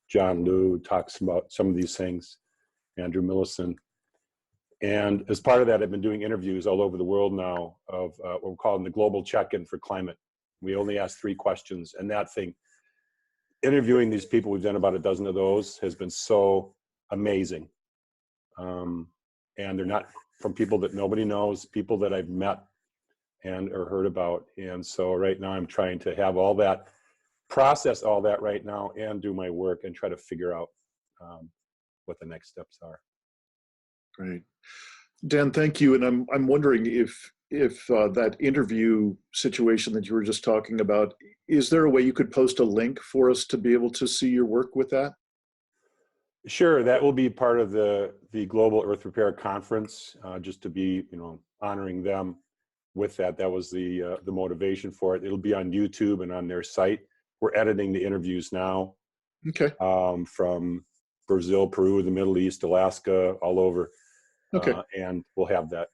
John Liu talks about some of these things, Andrew Millison. And as part of that, I've been doing interviews all over the world now of what we're calling the Global Check-in for Climate. We only ask 3 questions, and that thing, interviewing these people, we've done about a dozen of those, has been so amazing. And they're not from people that nobody knows, people that I've met and or heard about. And so right now I'm trying to have all that, process all that right now and do my work and try to figure out what the next steps are. Great. Dan, thank you. And I'm wondering if that interview situation that you were just talking about, is there a way you could post a link for us to be able to see your work with that? Sure, that will be part of the Global Earth Repair Conference, just to be, you know, honoring them with that. That was the motivation for it. It'll be on YouTube and on their site. We're editing the interviews now. Okay. From Brazil, Peru, the Middle East, Alaska, all over. Okay. And we'll have that.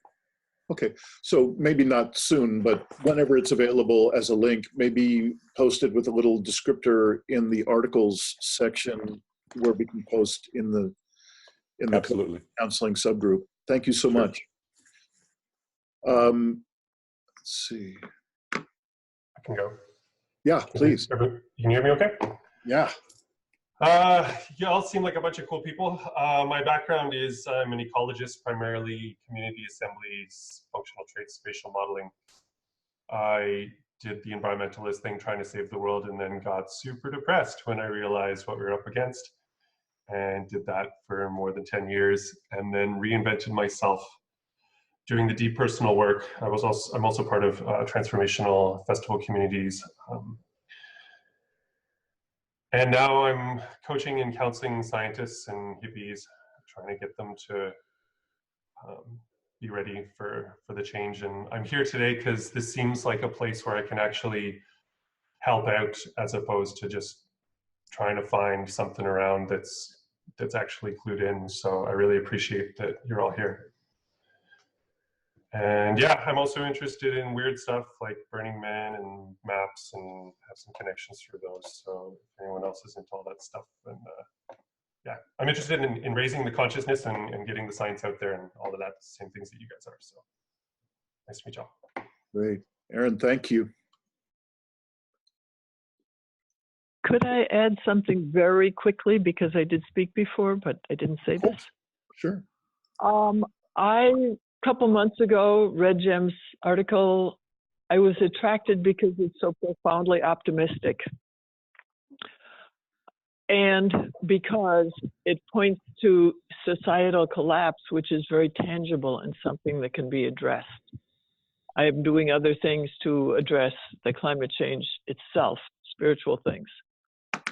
Okay, so maybe not soon, but whenever it's available as a link, maybe posted with a little descriptor in the articles section where we can post in the Absolutely. counseling subgroup. Thank you so much. Let's see. I can go. Yeah, please. You can hear me okay? Yeah. You all seem like a bunch of cool people. My background is I'm an ecologist, primarily community assemblies, functional traits, spatial modeling. I did the environmentalist thing, trying to save the world, and then got super depressed when I realized what we were up against, and did that for more than 10 years, and then reinvented myself doing the deep personal work. I'm also part of transformational festival communities. And now I'm coaching and counseling scientists and hippies, trying to get them to be ready for the change. And I'm here today because this seems like a place where I can actually help out, as opposed to just trying to find something around that's actually clued in. So I really appreciate that you're all here. And yeah, I'm also interested in weird stuff like Burning Man and maps, and have some connections through those. So if anyone else is into all that stuff, then yeah, I'm interested in raising the consciousness and getting the science out there and all of that, same things that you guys are. So nice to meet y'all. Great. Aaron, thank you. Could I add something very quickly, because I did speak before, but I didn't say this? Sure. I, a couple months ago, read Jem's article. I was attracted because it's so profoundly optimistic. And because it points to societal collapse, which is very tangible and something that can be addressed. I am doing other things to address the climate change itself, spiritual things.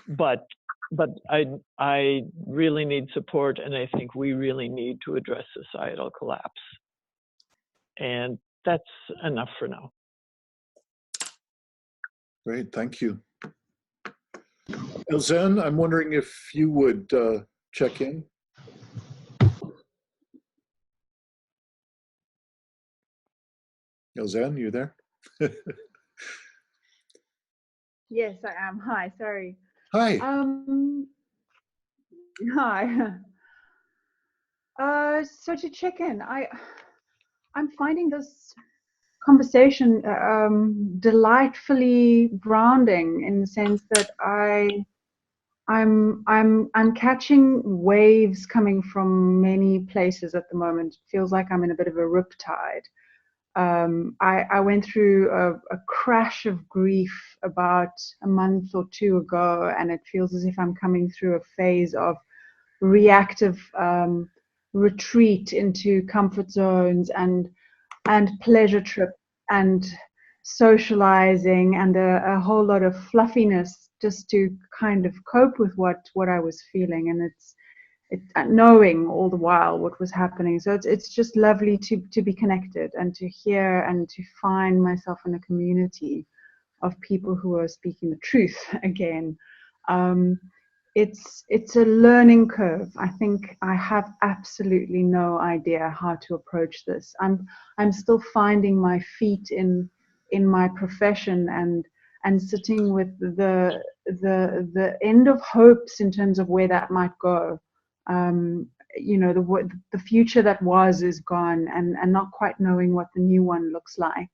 But I really need support, and I think we really need to address societal collapse. And that's enough for now. Great, thank you. Elzen, I'm wondering if you would check in. Elzen, you there? Yes, I am. Hi, sorry. Hi. Hi. So to check in, I'm finding this conversation delightfully grounding, in the sense that I'm catching waves coming from many places at the moment. It feels like I'm in a bit of a riptide. I went through a crash of grief about a month or two ago, and it feels as if I'm coming through a phase of reactive retreat into comfort zones and pleasure trip and socializing and a whole lot of fluffiness, just to kind of cope with what I was feeling, and it's knowing all the while what was happening. So it's just lovely to be connected and to hear and to find myself in a community of people who are speaking the truth again. It's a learning curve. I think I have absolutely no idea how to approach this. I'm still finding my feet in my profession and sitting with the end of hopes in terms of where that might go. You know, the future that was is gone, and not quite knowing what the new one looks like.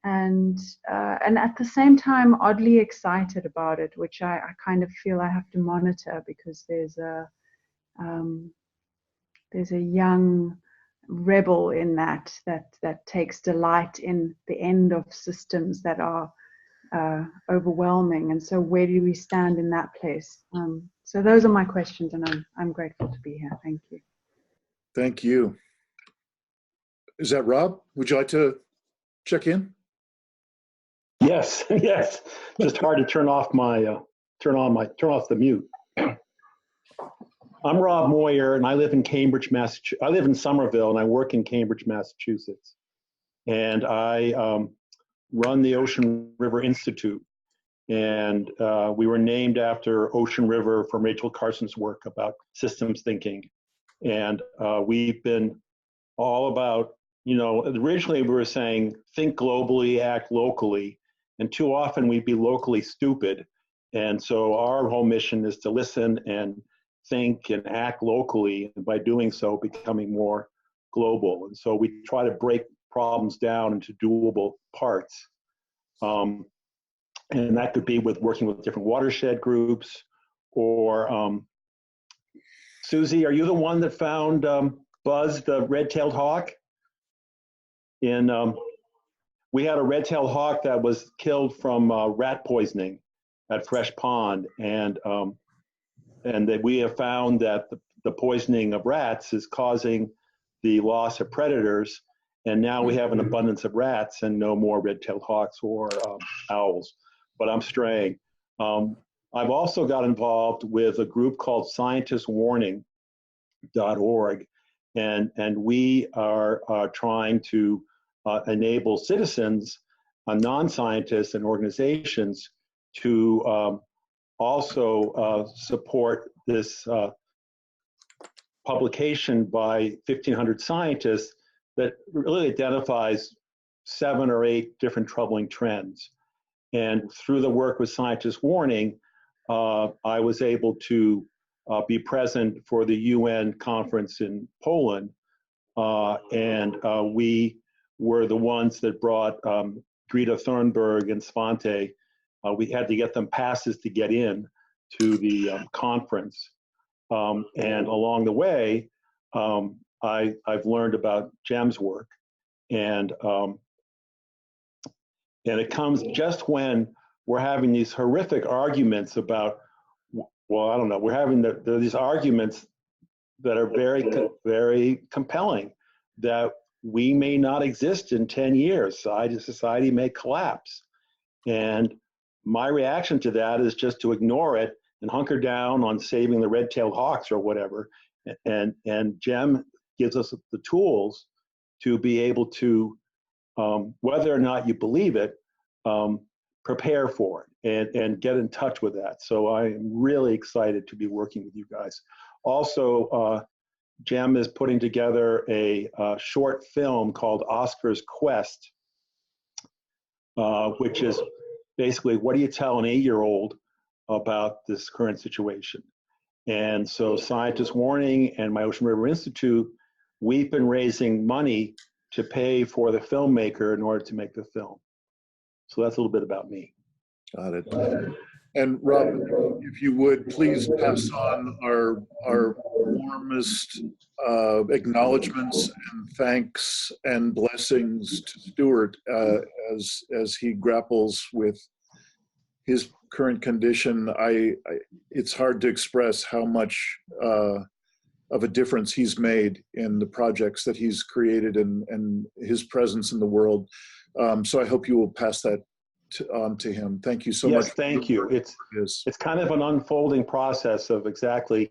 And at the same time, oddly excited about it, which I kind of feel I have to monitor, because there's a young rebel in that takes delight in the end of systems that are overwhelming. And so where do we stand in that place? So those are my questions, and I'm grateful to be here. Thank you. Thank you. Is that Rob? Would you like to check in? Yes, yes. Just hard to turn off the mute. I'm Rob Moyer, and I live in Cambridge, Massachusetts. I live in Somerville, and I work in Cambridge, Massachusetts. And I run the Ocean River Institute. And we were named after Ocean River from Rachel Carson's work about systems thinking. And we've been all about, you know, originally we were saying, think globally, act locally. And too often we'd be locally stupid. And so our whole mission is to listen and think and act locally, and by doing so, becoming more global. And so we try to break problems down into doable parts. And that could be with working with different watershed groups, or Susie, are you the one that found Buzz, the red-tailed hawk? We had a red-tailed hawk that was killed from rat poisoning at Fresh Pond, and that we have found that the poisoning of rats is causing the loss of predators, and now we have an abundance of rats and no more red-tailed hawks or owls. But I'm straying. I've also got involved with a group called scientistwarning.org, and we are trying to enable citizens, non-scientists and organizations to also support this publication by 1,500 scientists that really identifies 7 or 8 different troubling trends. And through the work with Scientists Warning, I was able to be present for the UN conference in Poland. And we were the ones that brought Greta Thunberg and Svante. We had to get them passes to get in to the conference. And along the way, I've learned about Jem's work. And it comes just when we're having these horrific arguments about, well, I don't know, we're having these arguments that are very, very compelling, that we may not exist in 10 years. Society may collapse. And my reaction to that is just to ignore it and hunker down on saving the red-tailed hawks or whatever. And Jem gives us the tools to be able to, whether or not you believe it, prepare for it and get in touch with that. So I am really excited to be working with you guys. Also, Jem is putting together a short film called Oscar's Quest, which is basically, what do you tell an 8-year-old about this current situation? And so Scientists Warning and my Ocean River Institute, we've been raising money to pay for the filmmaker in order to make the film. So that's a little bit about me. Got it. And Rob, if you would, please pass on our warmest acknowledgments and thanks and blessings to Stuart as he grapples with his current condition. It's hard to express how much of a difference he's made in the projects that he's created and his presence in the world. So I hope you will pass that on to him. Thank you so much. Yes, thank you. It's kind of an unfolding process of exactly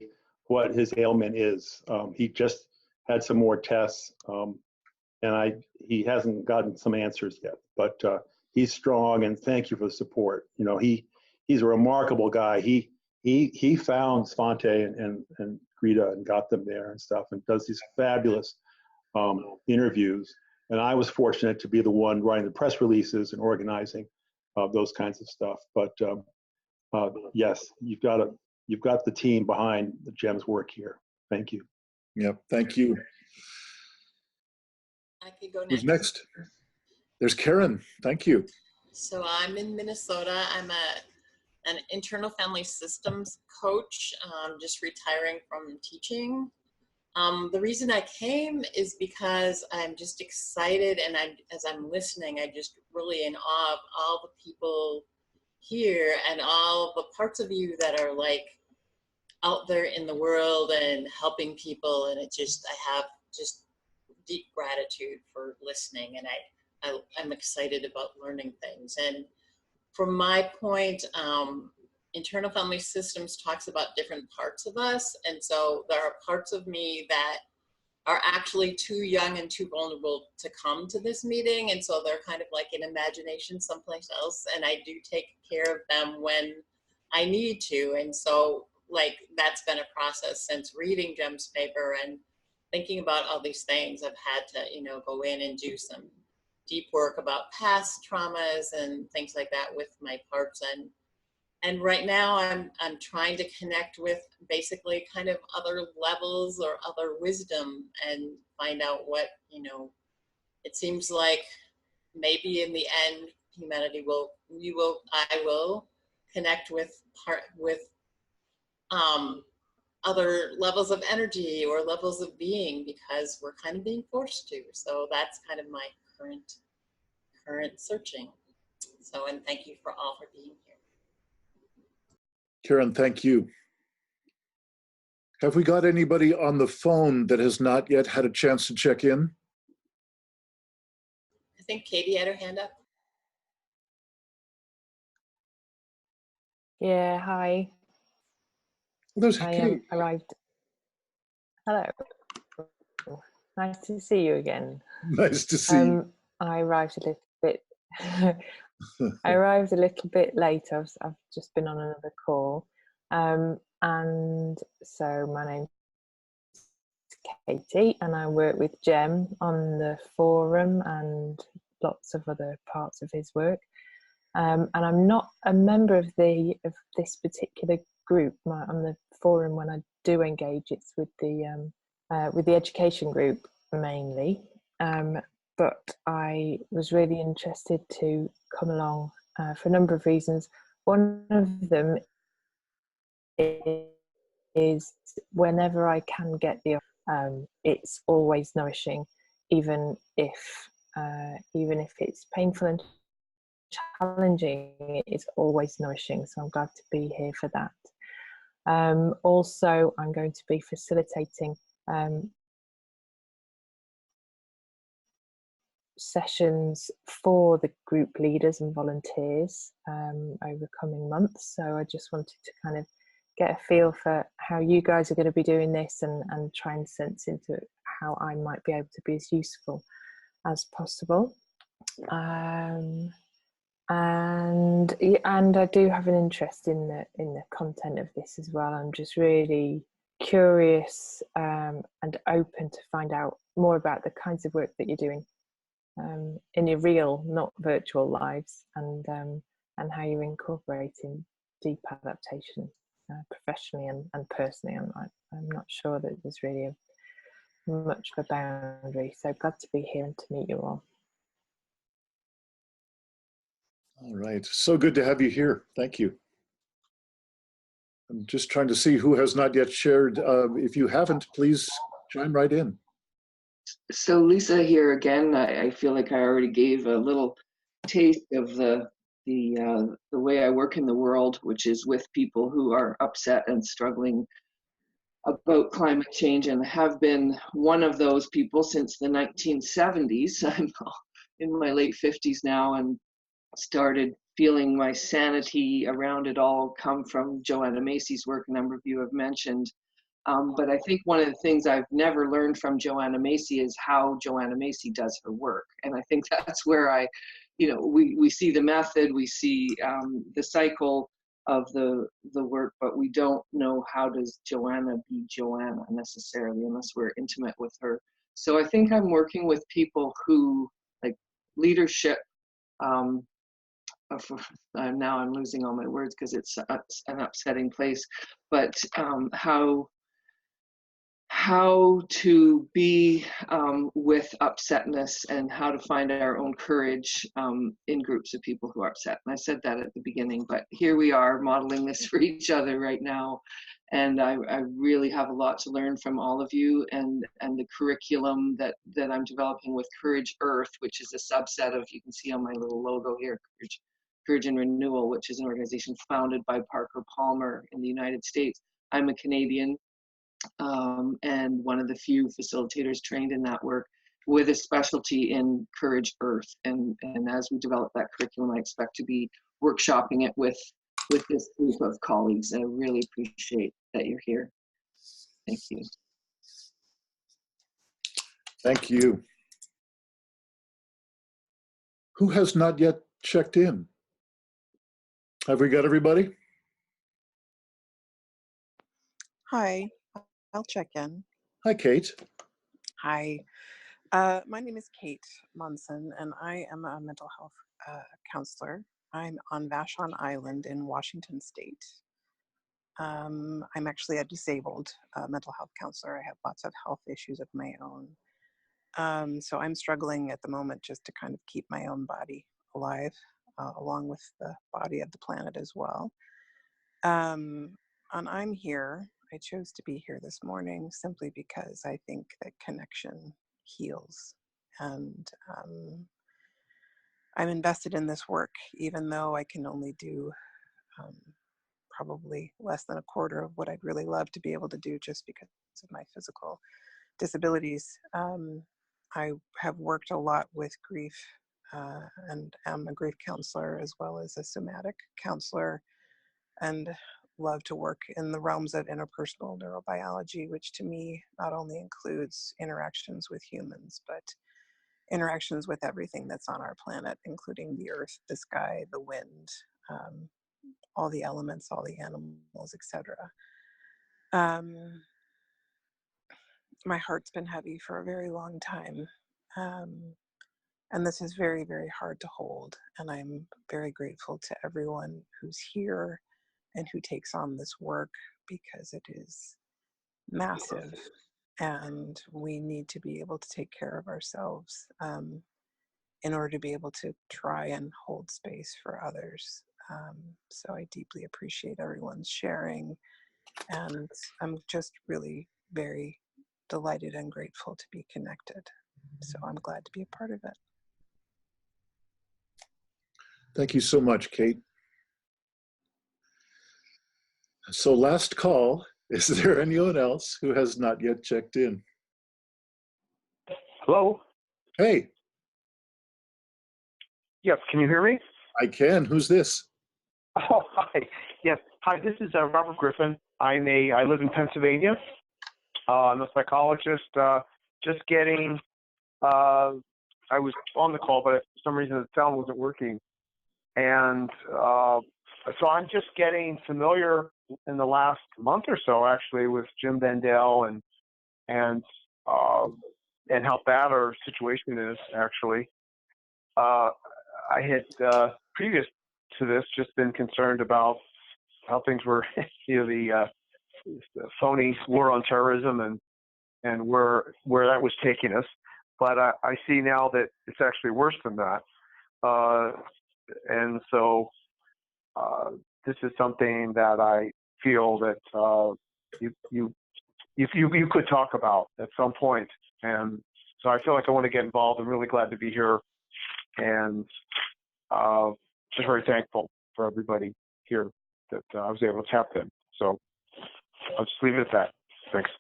what his ailment is. He just had some more tests, and he hasn't gotten some answers yet. But he's strong, and thank you for the support. You know, he's a remarkable guy. He found Svante and Greta and got them there and stuff, and does these fabulous interviews. And I was fortunate to be the one writing the press releases and organizing those kinds of stuff. But yes, you've got the team behind Jem's work here. Thank you. Yep, thank you. I could go next. Who's next? There's Karen. Thank you. So I'm in Minnesota. I'm an internal family systems coach, just retiring from teaching. The reason I came is because I'm just excited, and as I'm listening, I'm just really in awe of all the people here and all the parts of you that are like out there in the world and helping people. And I have just deep gratitude for listening, and I'm excited about learning things. And from my point, internal family systems talks about different parts of us. And so there are parts of me that are actually too young and too vulnerable to come to this meeting. And so they're kind of like in imagination someplace else. And I do take care of them when I need to. And so like, that's been a process since reading Jem's paper and thinking about all these things. I've had to, go in and do some deep work about past traumas and things like that with my parts. And right now I'm trying to connect with basically kind of other levels or other wisdom and find out what, it seems like maybe in the end, humanity I will connect with other levels of energy or levels of being, because we're kind of being forced to. So that's kind of my current searching. So, and thank you for all for being here. Karen, thank you. Have we got anybody on the phone that has not yet had a chance to check in? I think Katie had her hand up. Yeah, hi. There's I arrived. Hello. Nice to see you again. Nice to see you. I arrived a little bit. I arrived a little bit late. I've just been on another call, and so my name's Katie, and I work with Jem on the forum and lots of other parts of his work. And I'm not a member of this particular group. On the forum, when I do engage, it's with the education group mainly. But I was really interested to come along for a number of reasons. One of them is whenever I can get it's always nourishing, even if it's painful and challenging, it's always nourishing. So I'm glad to be here for that. Also, I'm going to be facilitating sessions for the group leaders and volunteers over coming months. So I just wanted to kind of get a feel for how you guys are going to be doing this and try and sense into how I might be able to be as useful as possible. And I do have an interest in the content of this as well. I'm just really curious and open to find out more about the kinds of work that you're doing in your real, not virtual lives, and how you're incorporating deep adaptation professionally and personally. I'm not sure that there's really much of a boundary. So glad to be here and to meet you all. All right, so good to have you here. Thank you. I'm just trying to see who has not yet shared. If you haven't, please chime right in. So Lisa here again. I feel like I already gave a little taste of the way I work in the world, which is with people who are upset and struggling about climate change, and have been one of those people since the 1970s. I'm in my late 50s now, and started feeling my sanity around it all come from Joanna Macy's work. A number of you have mentioned. But I think one of the things I've never learned from Joanna Macy is how Joanna Macy does her work. And I think that's where we see the method, we see the cycle of the work, but we don't know how does Joanna be Joanna necessarily unless we're intimate with her. So I think I'm working with people who, like, leadership, now I'm losing all my words because it's an upsetting place, but how to be with upsetness and how to find our own courage in groups of people who are upset. And I said that at the beginning, but here we are modeling this for each other right now. And I really have a lot to learn from all of you, and the curriculum that I'm developing with Courage Earth, which is a subset of, you can see on my little logo here, Courage and Renewal, which is an organization founded by Parker Palmer in the United States. I'm a Canadian, and one of the few facilitators trained in that work with a specialty in Courage Earth. And as we develop that curriculum, I expect to be workshopping it with this group of colleagues. I really appreciate that you're here. Thank you. Thank you. Who has not yet checked in? Have we got everybody? Hi, I'll check in. Hi, Kate. Hi, my name is Kate Munson, and I am a mental health counselor. I'm on Vashon Island in Washington State. I'm actually a disabled mental health counselor. I have lots of health issues of my own. So I'm struggling at the moment just to kind of keep my own body alive, along with the body of the planet as well. And I'm here. I chose to be here this morning simply because I think that connection heals. And I'm invested in this work, even though I can only do probably less than a quarter of what I'd really love to be able to do just because of my physical disabilities. I have worked a lot with grief and am a grief counselor as well as a somatic counselor, and love to work in the realms of interpersonal neurobiology, which to me not only includes interactions with humans, but interactions with everything that's on our planet, including the earth, the sky, the wind, all the elements, all the animals, etc. my heart's been heavy for a very long time. And this is very, very hard to hold. And I'm very grateful to everyone who's here and who takes on this work, because it is massive. And we need to be able to take care of ourselves in order to be able to try and hold space for others. So I deeply appreciate everyone's sharing. And I'm just really very delighted and grateful to be connected. So I'm glad to be a part of it. Thank you so much, Kate. So last call, is there anyone else who has not yet checked in? Hello? Hey. Yes, can you hear me? I can. Who's this? Oh, hi. Yes. Hi, this is Robert Griffin. I live in Pennsylvania. I'm a psychologist. Just getting, I was on the call, but for some reason the sound wasn't working. And so I'm just getting familiar in the last month or so, actually, with Jem Bendell and how bad our situation is, actually. I had, previous to this, just been concerned about how things were, the phony war on terrorism and where that was taking us. But I see now that it's actually worse than that. And so this is something that I feel that you could talk about at some point. And so I feel like I want to get involved. I'm really glad to be here, and just very thankful for everybody here that I was able to tap in. So I'll just leave it at that. Thanks.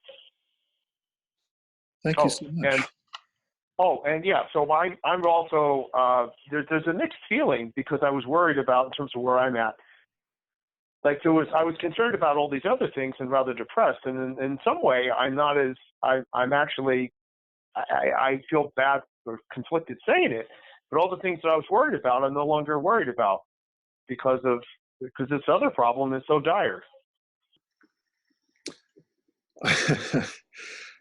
Thank you so much. And yeah, so I'm also, there's a mixed feeling, because I was worried about, in terms of where I'm at, like I was concerned about all these other things and rather depressed. And in some way, I'm not as, I'm actually, I feel bad or conflicted saying it, but all the things that I was worried about, I'm no longer worried about because this other problem is so dire.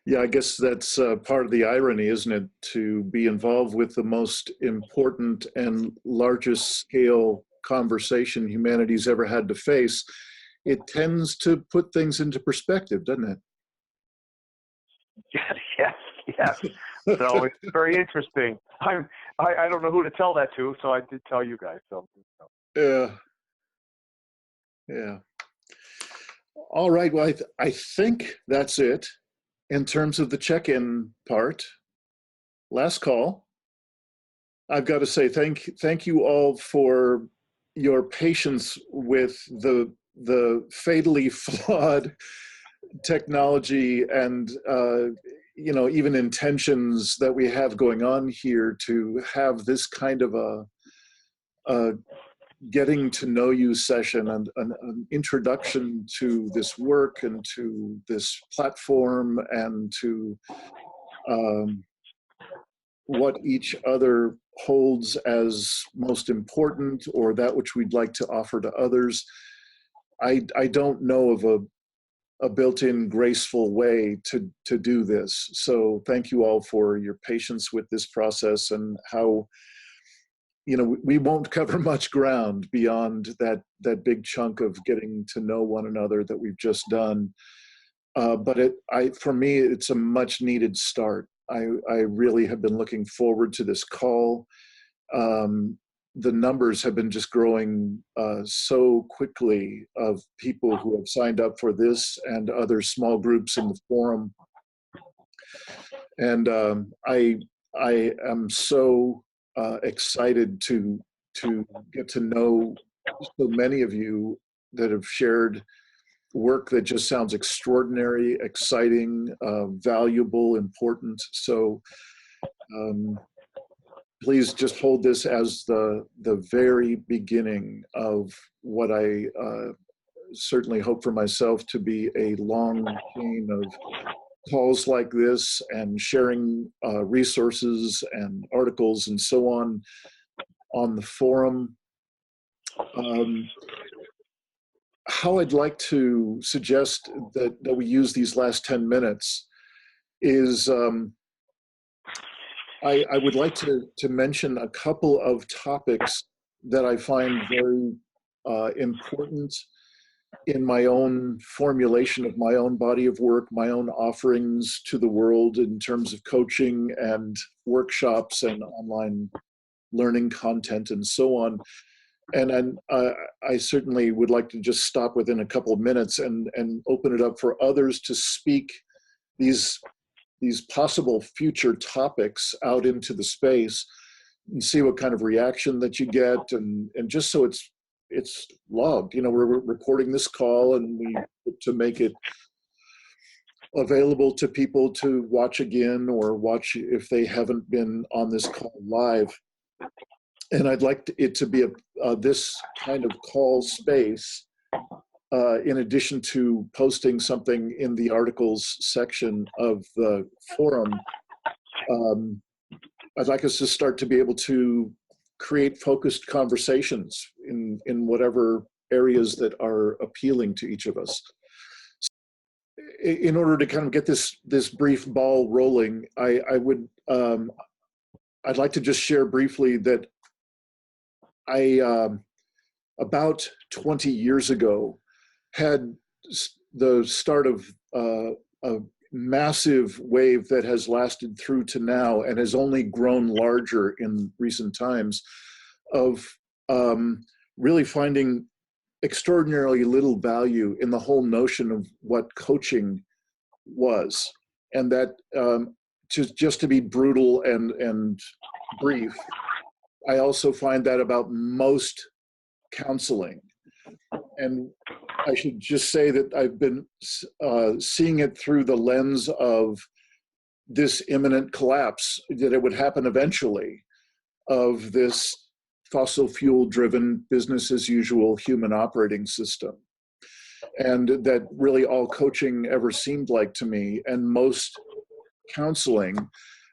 Yeah, I guess that's part of the irony, isn't it? To be involved with the most important and largest scale conversation humanity's ever had to face, it tends to put things into perspective, doesn't it? Yes. So it's very interesting. I don't know who to tell that to, so I did tell you guys. So. Yeah. All right. Well, I think that's it in terms of the check-in part. Last call. I've got to say thank you all for your patience with the fatally flawed technology and even intentions that we have going on here to have this kind of a getting to know you session and an introduction to this work and to this platform and to what each other holds as most important, or that which we'd like to offer to others. I don't know of a built-in graceful way to do this. So thank you all for your patience with this process, and how, we won't cover much ground beyond that big chunk of getting to know one another that we've just done. But for me, it's a much needed start. I really have been looking forward to this call. The numbers have been just growing so quickly of people who have signed up for this and other small groups in the forum. And I am so excited to get to know so many of you that have shared work that just sounds extraordinary, exciting, valuable, important. So please just hold this as the very beginning of what I certainly hope for myself to be a long chain of calls like this, and sharing resources and articles and so on the forum. How I'd like to suggest that we use these last 10 minutes is I would like to mention a couple of topics that I find very important in my own formulation of my own body of work, my own offerings to the world in terms of coaching and workshops and online learning content and so on. And I certainly would like to just stop within a couple of minutes and open it up for others to speak these possible future topics out into the space and see what kind of reaction that you get, and just so it's logged. You know, we're recording this call and we to make it available to people to watch again or watch if they haven't been on this call live. And I'd like it to be this kind of call space, in addition to posting something in the articles section of the forum. I'd like us to start to be able to create focused conversations in whatever areas that are appealing to each of us. In order to kind of get this brief ball rolling, I'd like to just share briefly that I about 20 years ago had the start of a massive wave that has lasted through to now and has only grown larger in recent times of really finding extraordinarily little value in the whole notion of what coaching was. And that just to be brutal and brief, I also find that about most counseling. And I should just say that I've been seeing it through the lens of this imminent collapse, that it would happen eventually, of this fossil fuel driven business as usual human operating system. And that really all coaching ever seemed like to me, and most counseling,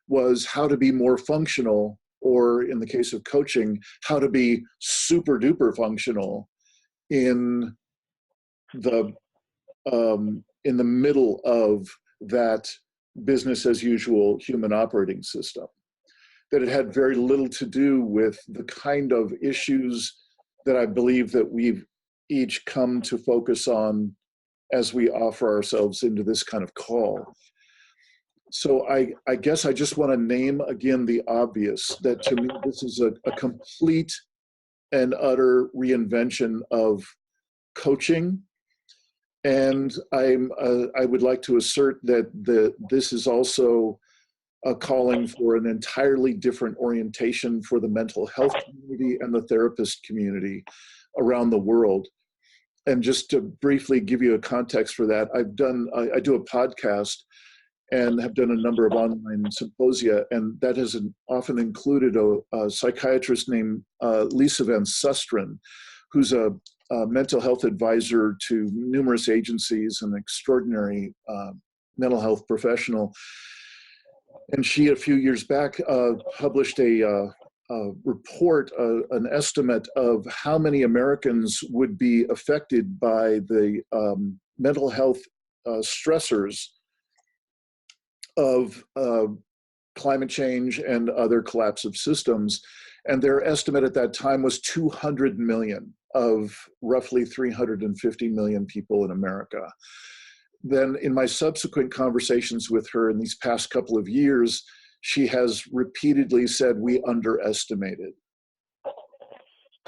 was how to be more functional, or in the case of coaching, how to be super duper functional in the middle of that business as usual human operating system. That it had very little to do with the kind of issues that I believe that we've each come to focus on as we offer ourselves into this kind of call. So I guess I just want to name again the obvious, that to me this is a complete and utter reinvention of coaching. And I would like to assert that this is also a calling for an entirely different orientation for the mental health community and the therapist community around the world. And just to briefly give you a context for that, I do a podcast and have done a number of online symposia, and that has often included a psychiatrist named Lisa Van Susteren, who's a mental health advisor to numerous agencies, an extraordinary mental health professional. And she, a few years back, published a report, an estimate of how many Americans would be affected by the mental health stressors of climate change and other collapse of systems. And their estimate at that time was 200 million of roughly 350 million people in America. Then in my subsequent conversations with her in these past couple of years, she has repeatedly said we underestimated.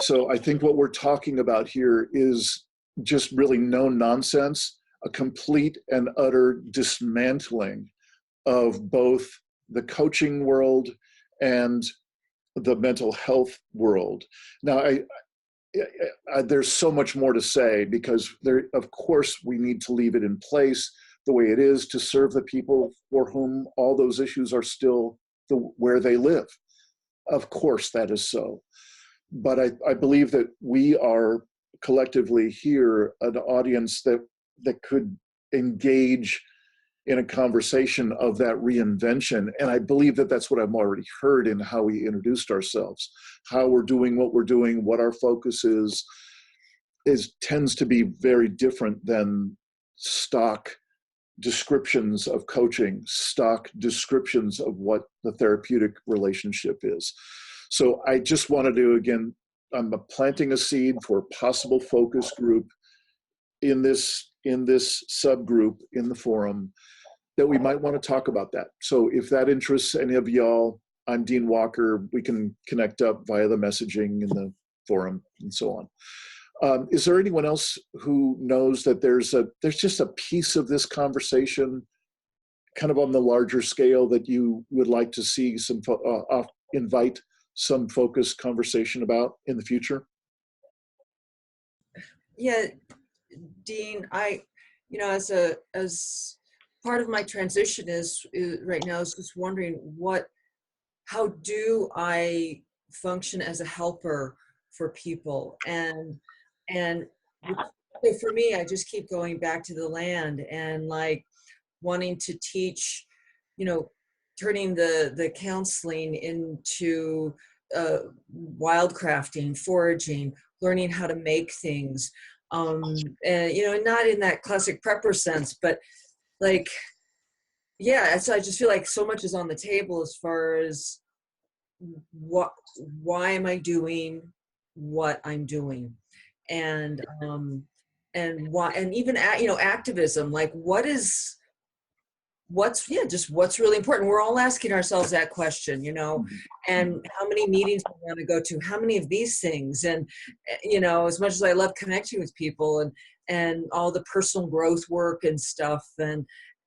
So I think what we're talking about here is just really no nonsense, a complete and utter dismantling of both the coaching world and the mental health world. Now, there's so much more to say, because of course we need to leave it in place the way it is to serve the people for whom all those issues are still where they live. Of course that is so. But I believe that we are collectively here an audience that could engage in a conversation of that reinvention. And I believe that that's what I've already heard in how we introduced ourselves, how we're doing what we're doing, what our focus is tends to be very different than stock descriptions of coaching, stock descriptions of what the therapeutic relationship is. So I just wanted to, again, I'm planting a seed for a possible focus group in this subgroup in the forum that we might want to talk about that. So if that interests any of y'all, I'm Dean Walker. We can connect up via the messaging in the forum and so on. Is there anyone else who knows that there's just a piece of this conversation kind of on the larger scale that you would like to see some invite some focused conversation about in the future? Yeah, Dean, as part of my transition is right now is just wondering how do I function as a helper for people, and so for me, I just keep going back to the land and like wanting to teach, turning the counseling into wildcrafting, foraging, learning how to make things, and not in that classic prepper sense, but like, yeah. So I just feel like so much is on the table as far as why am I doing what I'm doing, and why, and even activism, like what's really important. We're all asking ourselves that question, and how many meetings do we want to go to, how many of these things, and as much as I love connecting with people and all the personal growth work and stuff,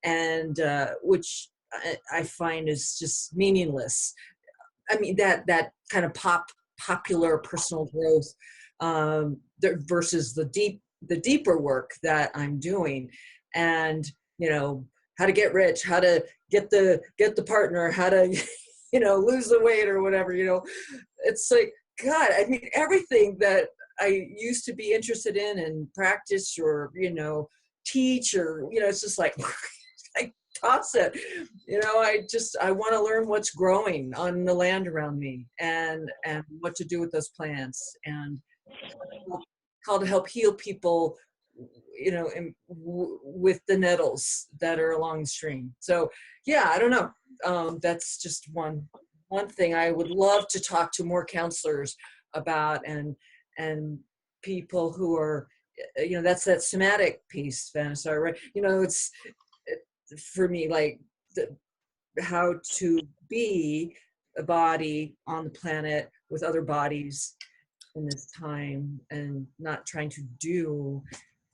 and which I find is just meaningless. I mean, that kind of popular personal growth versus the deeper work that I'm doing, and how to get rich, how to get the partner, how to lose the weight or whatever. It's like, God, I mean, everything that I used to be interested in and practice or teach, or it's just like I toss it. I want to learn what's growing on the land around me, and what to do with those plants, and how to help heal people, with the nettles that are along the stream. So yeah, I don't know. That's just one thing I would love to talk to more counselors about, and people who are, that's that somatic piece, Vanessa, right? It's for me, like how to be a body on the planet with other bodies in this time, and not trying to do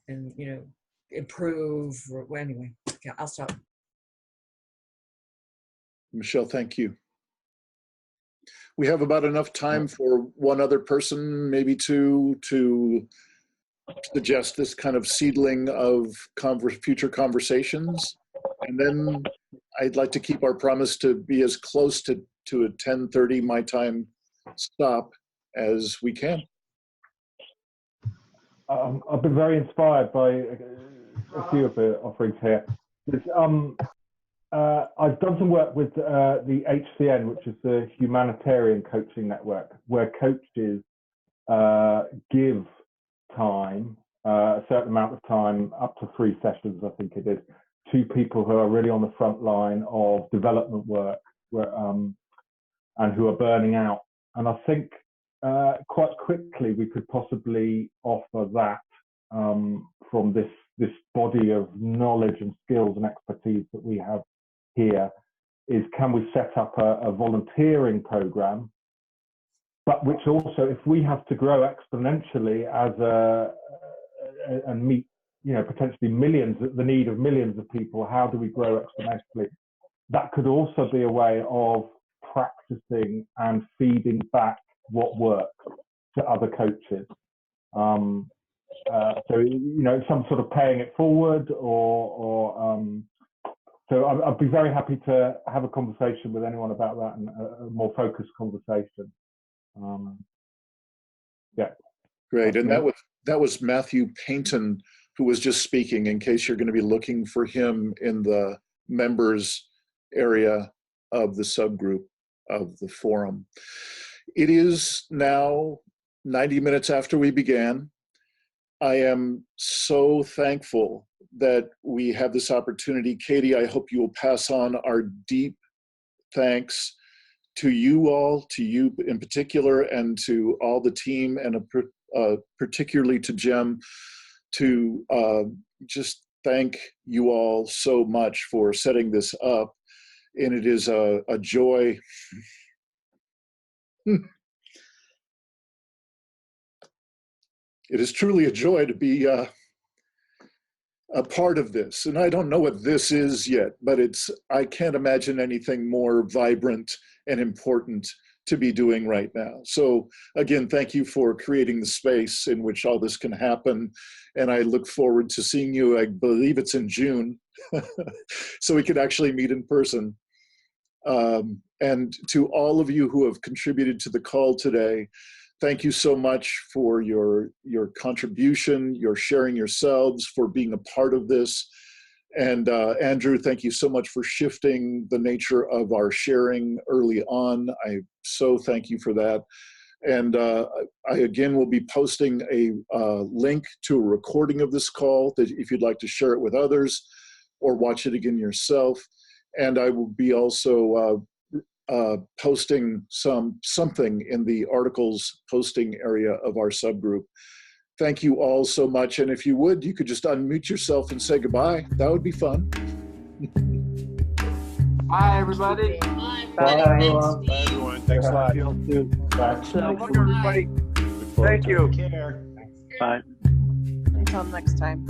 and improve, or well, anyway. Okay, I'll stop. Michelle, thank you. We have about enough time for one other person, maybe two, to suggest this kind of seedling of future conversations. And then I'd like to keep our promise to be as close to a 10:30 my time stop as we can. I've been very inspired by a few of the offerings here. I've done some work with the HCN, which is the Humanitarian Coaching Network, where coaches give time, a certain amount of time, up to 3 sessions, I think it is, to people who are really on the front line of development work, and who are burning out. And I think quite quickly we could possibly offer that from this body of knowledge and skills and expertise that we have here, is can we set up a volunteering program, but which also, if we have to grow exponentially and meet potentially the need of millions of people, how do we grow exponentially? That could also be a way of practicing and feeding back what works to other coaches. So some sort of paying it forward, so I'd be very happy to have a conversation with anyone about that, and a more focused conversation. Yeah. Great, and that was Matthew Paynton, who was just speaking, in case you're going to be looking for him in the members area of the subgroup of the forum. It is now 90 minutes after we began, I am so thankful that we have this opportunity. Katie, I hope you will pass on our deep thanks to you all, to you in particular, and to all the team, and particularly to Jem, to just thank you all so much for setting this up. And it is a joy. It is truly a joy to be a part of this. And I don't know what this is yet, but I can't imagine anything more vibrant and important to be doing right now. So again, thank you for creating the space in which all this can happen. And I look forward to seeing you, I believe it's in June, so we could actually meet in person. And to all of you who have contributed to the call today, thank you so much for your contribution, your sharing yourselves, for being a part of this. And Andrew, thank you so much for shifting the nature of our sharing early on. I so thank you for that. And I again will be posting a link to a recording of this call that if you'd like to share it with others or watch it again yourself. And I will be also posting something in the articles posting area of our subgroup. Thank you all so much. And if you would, you could just unmute yourself and say goodbye. That would be fun. Bye, everybody. Bye, Bye, everyone. Thanks a lot. Look, everybody. Thank you. Bye. Until next time.